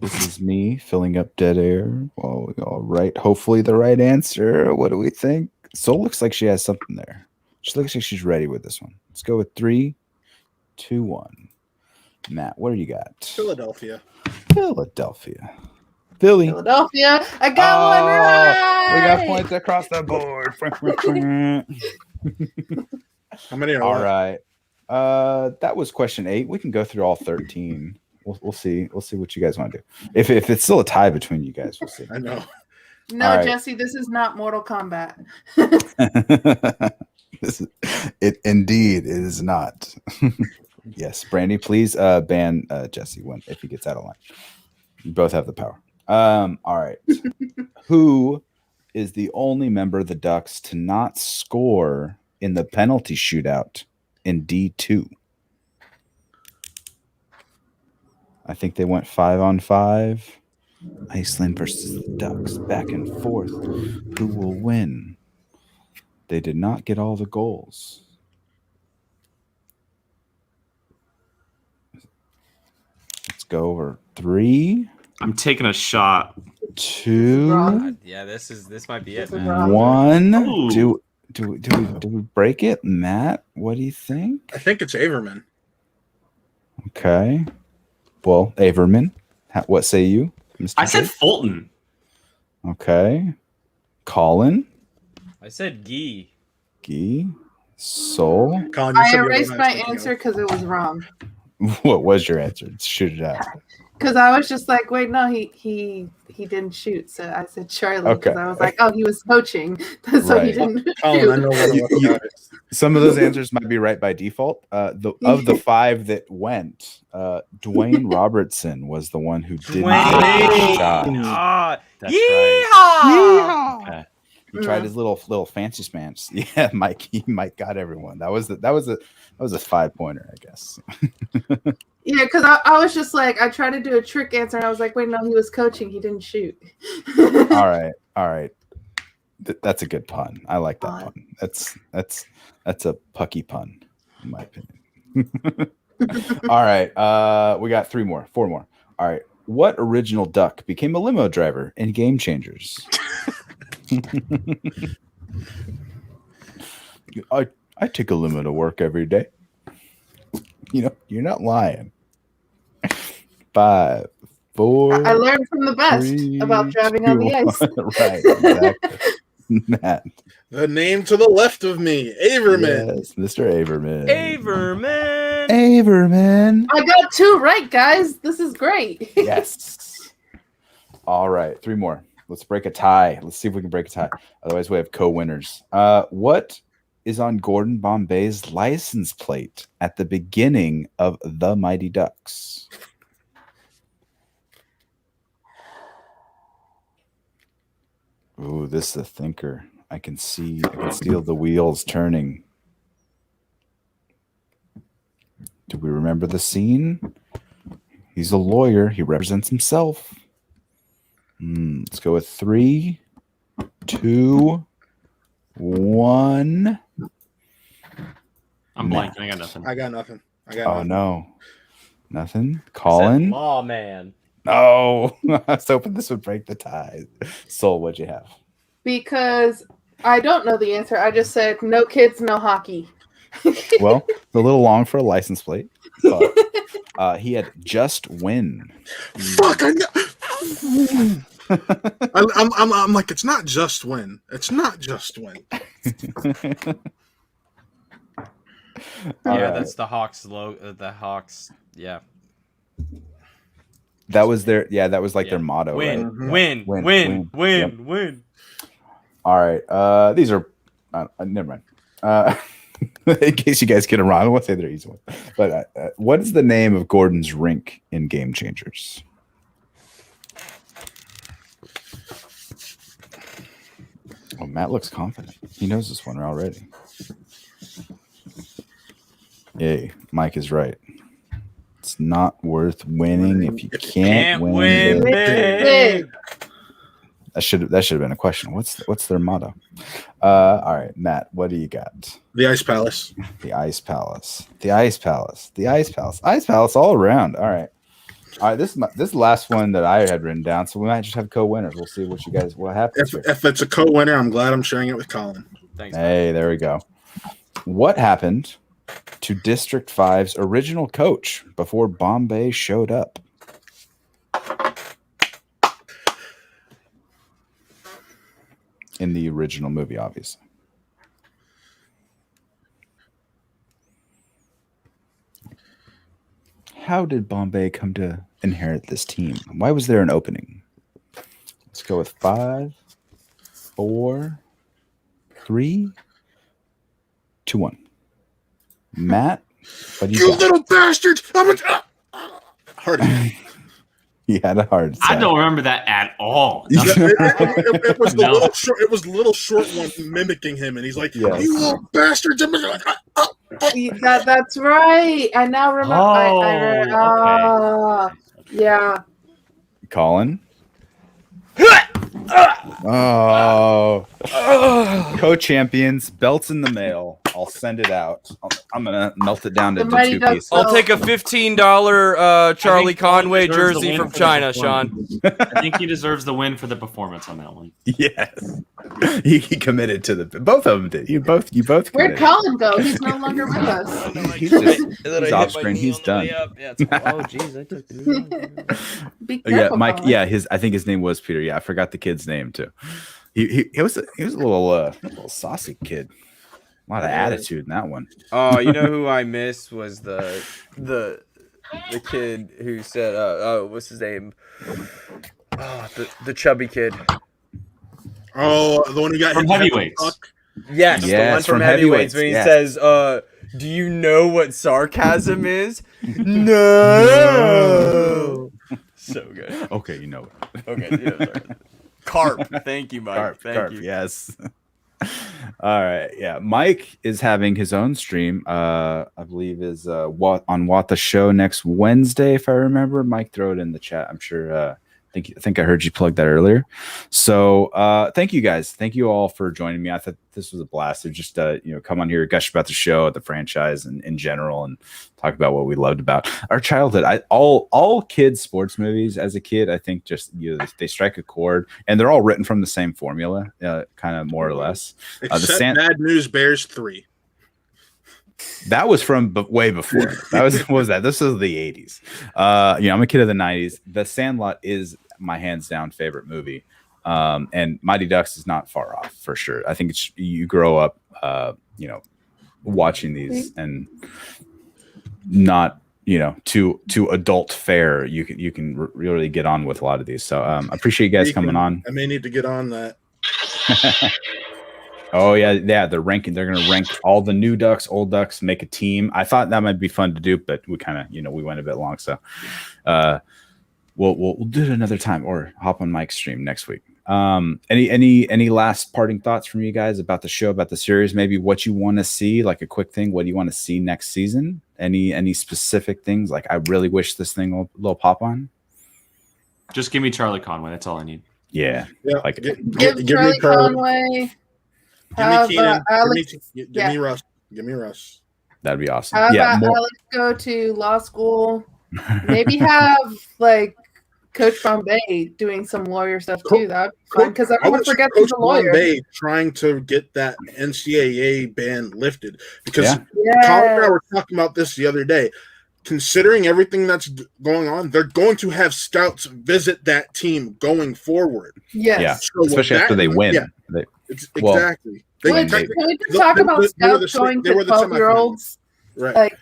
Speaker 2: This is me filling up dead air. Well, all right. Hopefully the right answer. What do we think? Soul looks like she has something there. She looks like she's ready with this one. Let's go with 3, 2, 1. Matt, what do you got?
Speaker 5: Philadelphia.
Speaker 2: Philadelphia. Philly.
Speaker 3: Philadelphia. I got one right.
Speaker 2: We got points across the board.
Speaker 5: How many are
Speaker 2: All
Speaker 5: left?
Speaker 2: right. That was question 8. We can go through all 13. We'll see. We'll see what you guys want to do. If it's still a tie between you guys, we'll see.
Speaker 5: I know.
Speaker 3: No,
Speaker 2: All right.
Speaker 3: Jesse, this is not Mortal Kombat.
Speaker 2: It indeed it is not. Yes, Brandy, please ban Jesse if he gets out of line. You both have the power. All right. Who is the only member of the Ducks to not score in the penalty shootout in D2? I think they went 5-on-5. Iceland versus the Ducks, back and forth. Who will win? They did not get all the goals. Let's go over 3,
Speaker 4: I'm taking a shot.
Speaker 2: 2,
Speaker 3: Wrong.
Speaker 1: Yeah, this might be it,
Speaker 3: This is
Speaker 1: man.
Speaker 3: wrong.
Speaker 2: 1.
Speaker 4: Ooh.
Speaker 2: Do we break it, Matt? What do you think?
Speaker 5: I think it's Averman.
Speaker 2: Okay. Well, Averman, what say you, Mr.
Speaker 4: I said
Speaker 2: J?
Speaker 4: Fulton.
Speaker 2: Okay. Colin,
Speaker 1: I said Gee.
Speaker 2: Gee, Soul.
Speaker 5: Colin, you
Speaker 3: I
Speaker 5: said the other
Speaker 3: erased
Speaker 5: one I
Speaker 3: my
Speaker 5: was thinking
Speaker 3: answer
Speaker 5: of.
Speaker 3: because it was wrong.
Speaker 2: What was your answer? Shoot it out.
Speaker 3: Because I was just like, wait, no, he didn't shoot. So I said Charlie because
Speaker 2: Okay.
Speaker 3: I was like, oh, he was coaching, so he
Speaker 2: Right.
Speaker 3: didn't
Speaker 5: Colin, I
Speaker 3: shoot.
Speaker 5: know what
Speaker 2: You-
Speaker 5: about it.
Speaker 2: Some of those answers might be right by default. Of the 5 that went, Dwayne Robertson was the one who didn't take the
Speaker 1: Dwayne.
Speaker 2: shot.
Speaker 1: Ah,
Speaker 4: That's
Speaker 1: yeehaw!
Speaker 4: Okay.
Speaker 2: He tried his little fancy smants. Yeah, Mike got everyone. That was a 5-pointer, I guess.
Speaker 3: Yeah, because I was just like, I tried to do a trick answer, and I was like, wait, no, he was coaching. He didn't shoot.
Speaker 2: All right. That's a good pun. I like that
Speaker 3: Pun.
Speaker 2: pun. That's a pucky pun, in my opinion. All right. We got 4 more. All right. What original duck became a limo driver in Game Changers? I take a limo to work every day. You know, you're not lying. 5, 4.
Speaker 3: I learned from the best
Speaker 2: 3,
Speaker 3: about driving on the
Speaker 2: 2,
Speaker 3: ice.
Speaker 2: 1. Right, exactly. Matt.
Speaker 5: The name to the left of me, Averman.
Speaker 2: Yes, Mr. Averman.
Speaker 1: Averman.
Speaker 2: Averman.
Speaker 3: I got 2 right, guys. This is great.
Speaker 2: Yes. All right, 3 more. Let's break a tie. Let's see if we can break a tie. Otherwise, we have co-winners. What is on Gordon Bombay's license plate at the beginning of The Mighty Ducks? Ooh, this is a thinker. I can see the wheels turning. Do we remember the scene? He's a lawyer. He represents himself. Let's go with 3, 2, 1.
Speaker 4: I'm
Speaker 2: Matt.
Speaker 4: blanking. I got nothing.
Speaker 5: I got nothing.
Speaker 2: Oh
Speaker 5: nothing.
Speaker 2: no, nothing. Colin.
Speaker 1: Oh man.
Speaker 2: No, I was hoping this would break the tie. Soul, what'd you have?
Speaker 3: Because I don't know the answer. I just said no kids, no hockey.
Speaker 2: Well, it's a little long for a license plate, but he had just win.
Speaker 5: Fuck! I'm like, it's not just win. It's not just win.
Speaker 1: Yeah, that's the Hawks logo. The Hawks. Yeah.
Speaker 2: That was their their motto.
Speaker 1: Win,
Speaker 2: right?
Speaker 1: win.
Speaker 2: All right. These are never mind. In case you guys get it wrong, I won't say they're easy ones. But what is the name of Gordon's rink in Game Changers? Oh, Matt looks confident. He knows this one already. Yay, Mike is right. It's not worth winning if you can't win big. That should have been a question. What's their motto? All right, Matt, what do you got?
Speaker 5: The Ice Palace.
Speaker 2: The Ice Palace. The Ice Palace. The Ice Palace. Ice Palace all around. All right. All right, this is the last one that I had written down, so we might just have co-winners. We'll see what happens.
Speaker 5: If it's a co-winner, I'm glad I'm sharing it with Colin.
Speaker 1: Thanks.
Speaker 2: Hey, there we go. What happened to District 5's original coach before Bombay showed up? In the original movie, obviously. How did Bombay come to inherit this team? Why was there an opening? Let's go with 5, 4, 3, 2, 1. Matt, what do you got?
Speaker 5: Little bastards! Hard.
Speaker 2: He had a hard side.
Speaker 4: I don't remember that at all.
Speaker 5: It was it was the little short one mimicking him, and he's like,
Speaker 2: Yes.
Speaker 5: "You little bastards!" And you're like,
Speaker 3: That's right. I now remember.
Speaker 4: Okay.
Speaker 3: Yeah.
Speaker 2: Colin? Oh. Co-champions, belts in the mail. I'll send it out. I'm going to melt it down to
Speaker 3: The Mighty
Speaker 2: two
Speaker 3: Ducks
Speaker 2: pieces.
Speaker 1: I'll take a $15 Charlie Conway
Speaker 4: deserves the
Speaker 1: jersey
Speaker 4: win
Speaker 1: from
Speaker 4: for the
Speaker 1: China,
Speaker 4: performance.
Speaker 1: Sean.
Speaker 4: I think he deserves the win for the performance on that one.
Speaker 2: Yes. He committed to the both of them did. You both
Speaker 3: Where'd
Speaker 2: committed.
Speaker 3: Colin go? He's no longer with us.
Speaker 2: He's just he's off screen. He's done.
Speaker 1: Yeah, oh, jeez, I took the
Speaker 3: Be careful,
Speaker 2: Mike.
Speaker 3: Colin.
Speaker 2: Yeah, I think his name was Peter. Yeah, I forgot the kid's name too. He was a little saucy kid. A lot of attitude in that one.
Speaker 1: Oh, you know who I missed was the kid who said, what's his name? Oh, the chubby kid.
Speaker 5: "Oh, the one who got
Speaker 4: From
Speaker 5: hit in the head with
Speaker 4: Heavyweights.
Speaker 5: the puck."
Speaker 1: Yes, the
Speaker 2: Yes,
Speaker 1: one from
Speaker 2: from
Speaker 1: Heavyweights.
Speaker 2: Heavyweights,
Speaker 1: When he
Speaker 2: yes.
Speaker 1: says, do you know what sarcasm is? No. So good.
Speaker 2: Okay, you know it.
Speaker 1: Okay, yeah, sorry. Carp. Thank you, Mike. Thank you.
Speaker 2: Yes. All right. Yeah. Mike is having his own stream. I believe is on WAT the Show next Wednesday, if I remember. Mike, throw it in the chat. I'm sure. I think I heard you plug that earlier. So thank you guys. Thank you all for joining me. I thought this was a blast to just come on here, gush about the show, the franchise, and in general, and talk about what we loved about our childhood. All kids sports movies as a kid, I think just they strike a chord, and they're all written from the same formula, kind of more or less.
Speaker 5: Except Bad News Bears 3.
Speaker 2: That was from way before. That was what was that? This was the 80s. I'm a kid of the 90s. The Sandlot is my hands down favorite movie. And Mighty Ducks is not far off for sure. I think you grow up watching these and not to adult fare. You can really get on with a lot of these. So I appreciate you guys coming on.
Speaker 5: I may need to get on that.
Speaker 2: Oh yeah. They're ranking. They're going to rank all the new ducks, old ducks, make a team. I thought that might be fun to do, but we kind of, we went a bit long. So, we'll do it another time, or hop on Mike's stream next week. Any last parting thoughts from you guys about the show, about the series? Maybe what you want to see, like a quick thing. What do you want to see next season? Any specific things? Like, I really wish this thing will pop on.
Speaker 4: Just give me Charlie Conway. That's all I need.
Speaker 2: Yeah. Like,
Speaker 3: Give Charlie Conway.
Speaker 5: Give me Keenan.
Speaker 3: Alex,
Speaker 5: Give me Russ. Give me Russ.
Speaker 2: That'd be awesome.
Speaker 3: have
Speaker 2: More.
Speaker 3: Alex go to law school. Maybe have Coach Bombay doing some lawyer stuff too. That'd be fun because everyone forgets he's a lawyer.
Speaker 5: Bombay trying to get that NCAA ban lifted because
Speaker 2: Yeah.
Speaker 5: Colin and I were talking about this the other day. Considering everything that's going on, they're going to have scouts visit that team going forward.
Speaker 3: Yes.
Speaker 2: Yeah.
Speaker 5: So
Speaker 2: Especially after they win.
Speaker 5: Yeah. Exactly.
Speaker 3: Can we just talk about scouts going to 12-year-olds?
Speaker 5: Right.
Speaker 3: Like,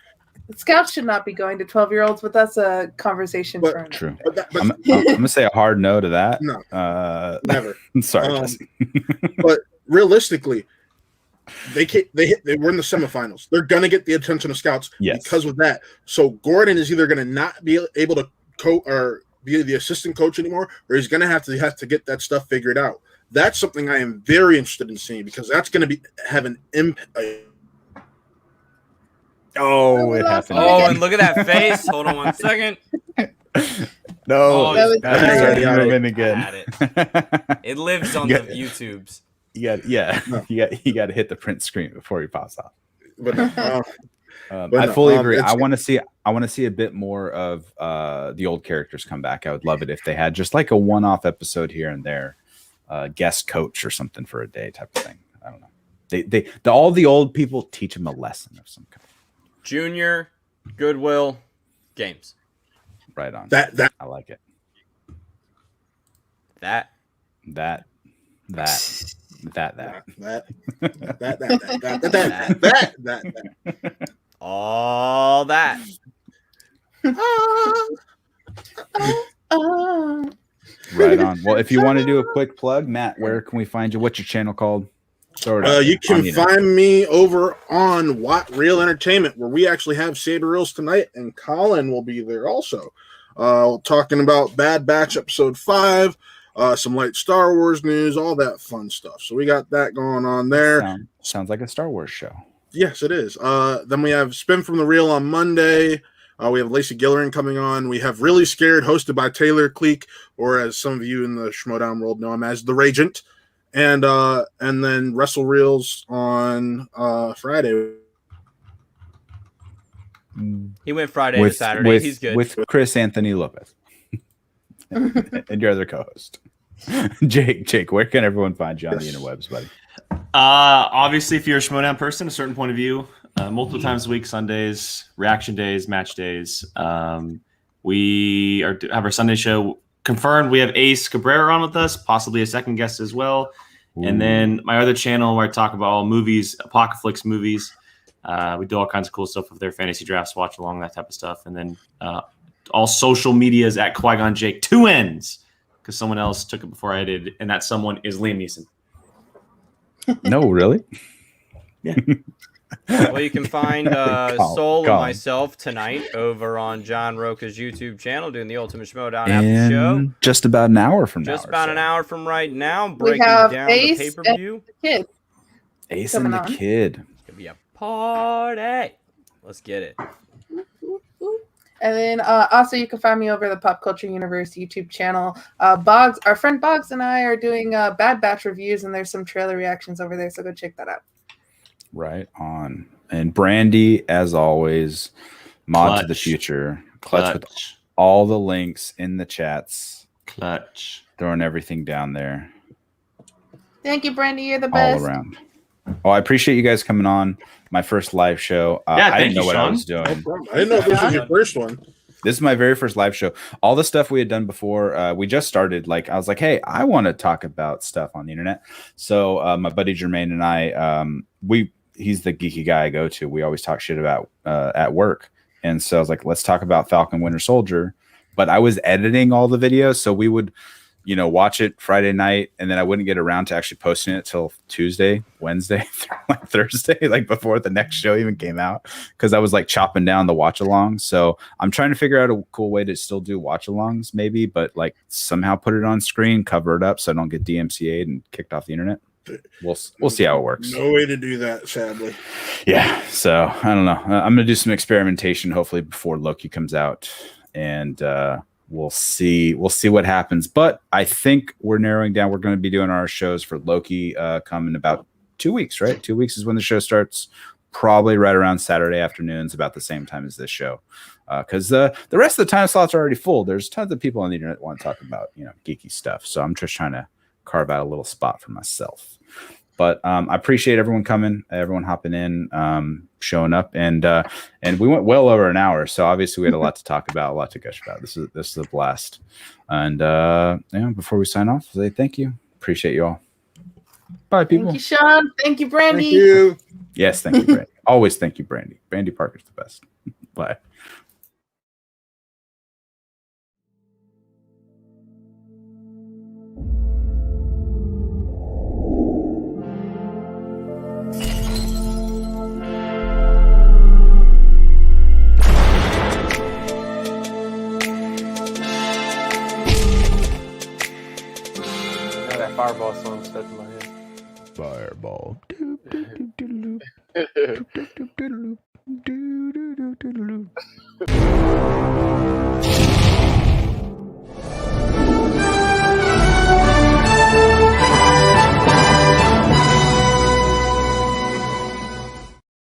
Speaker 3: Scouts should not be going to 12-year-olds, but that's a conversation for another
Speaker 2: True.
Speaker 3: day.
Speaker 2: I'm gonna say a hard no to that.
Speaker 5: No,
Speaker 2: never. Sorry, Jesse.
Speaker 5: But realistically, they were in the semifinals. They're gonna get the attention of scouts because of that. So Gordon is either gonna not be able to coach or be the assistant coach anymore, or he's gonna have to get that stuff figured out. That's something I am very interested in seeing because that's gonna have an impact.
Speaker 2: Oh, it happened.
Speaker 1: Oh, and look at that face. Hold on 1 second.
Speaker 2: No,
Speaker 3: that was
Speaker 2: moving again.
Speaker 1: It lives on the YouTubes.
Speaker 2: You got to hit the print screen before he pops off.
Speaker 5: But
Speaker 2: I fully agree. I want to see a bit more of the old characters come back. I would love it if they had just like a one-off episode here and there, guest coach or something for a day type of thing. I don't know. All the old people teach them a lesson of some kind.
Speaker 1: Junior, Goodwill, Games.
Speaker 2: Right on.
Speaker 5: That
Speaker 2: I like it.
Speaker 1: That. All that.
Speaker 2: Right on. Well, if you want to do a quick plug, Matt, where can we find you? What's your channel called?
Speaker 5: You can find me over on WAT Reel Entertainment, where we actually have Saber Reels tonight, and Colin will be there also. Talking about Bad Batch Episode 5, some light Star Wars news, all that fun stuff. So we got that going on there.
Speaker 2: Sounds like a Star Wars show.
Speaker 5: Yes, it is. Then we have Spin from the Reel on Monday. We have Lacey Gillerin coming on. We have Really Scared, hosted by Taylor Cleek, or as some of you in the Schmoedown world know him as The Regent. And then Wrestle Reels on Friday.
Speaker 1: He went Friday to Saturday. He's good.
Speaker 2: With Chris Anthony Lopez. And your other co-host. Jake, where can everyone find you on the interwebs, buddy?
Speaker 4: Obviously, if you're a Schmoedown person, a certain point of view, multiple times a week, Sundays, reaction days, match days. We have our Sunday show confirmed. We have Ace Cabrera on with us, possibly a second guest as well. Ooh. And then my other channel where I talk about all movies, Apocaflix movies. We do all kinds of cool stuff with their fantasy drafts, watch along, that type of stuff. And then all social medias at Qui-Gon Jake, 2 N's, because someone else took it before I did, and that someone is Liam Neeson.
Speaker 2: No, really?
Speaker 4: Yeah.
Speaker 1: Well, you can find Soul and myself tonight over on John Roca's YouTube channel doing the Ultimate Schmoedown after show.
Speaker 2: Just about an hour from now.
Speaker 1: Just about an hour from right now, breaking down the pay-per-view.
Speaker 2: Ace and the Kid.
Speaker 1: It's gonna be a party. Let's get it.
Speaker 3: And then also you can find me over the Pop Culture Universe YouTube channel. Boggs, our friend Boggs and I are doing Bad Batch reviews, and there's some trailer reactions over there, so go check that out.
Speaker 2: Right on. And Brandy, as always, Mod to the Future. Clutch with all the links in the chats.
Speaker 4: Clutch.
Speaker 2: Throwing everything down there.
Speaker 3: Thank you, Brandy. You're the best.
Speaker 2: All around. Oh, I appreciate you guys coming on. My first live show. I didn't know what I was doing.
Speaker 5: No, I didn't know this was your first one.
Speaker 2: This is my very first live show. All the stuff we had done before, we just started. Like, I was like, hey, I want to talk about stuff on the internet. So my buddy Jermaine and I, he's the geeky guy I go to. We always talk shit about at work. And so I was like, let's talk about Falcon Winter Soldier. But I was editing all the videos, so we would, watch it Friday night, and then I wouldn't get around to actually posting it till Tuesday, Wednesday, like Thursday, like before the next show even came out, because I was like chopping down the watch along. So I'm trying to figure out a cool way to still do watch alongs, maybe, but like somehow put it on screen, cover it up so I don't get DMCA'd and kicked off the internet. We'll see how it works.
Speaker 5: No way to do that, sadly.
Speaker 2: Yeah, so I don't know. I'm gonna do some experimentation hopefully before Loki comes out, and we'll see what happens. But I think we're narrowing down. We're going to be doing our shows for Loki come in about 2 weeks, right? 2 weeks is when the show starts. Probably right around Saturday afternoons, about the same time as this show. Because the rest of the time slots are already full. There's tons of people on the internet that want to talk about geeky stuff. So I'm just trying to carve out a little spot for myself. But I appreciate everyone coming, everyone hopping in, showing up, and we went well over an hour. So obviously we had a lot to talk about, a lot to gush about. This is a blast. And before we sign off, say thank you. Appreciate you all. Bye, people.
Speaker 3: Thank you, Sean. Thank you, Brandy.
Speaker 5: Thank you.
Speaker 2: Yes, thank you, Brandy. Always thank you, Brandy. Brandy Parker's the best. Bye.
Speaker 6: That Fireball song stuck in my head.
Speaker 2: Fireball.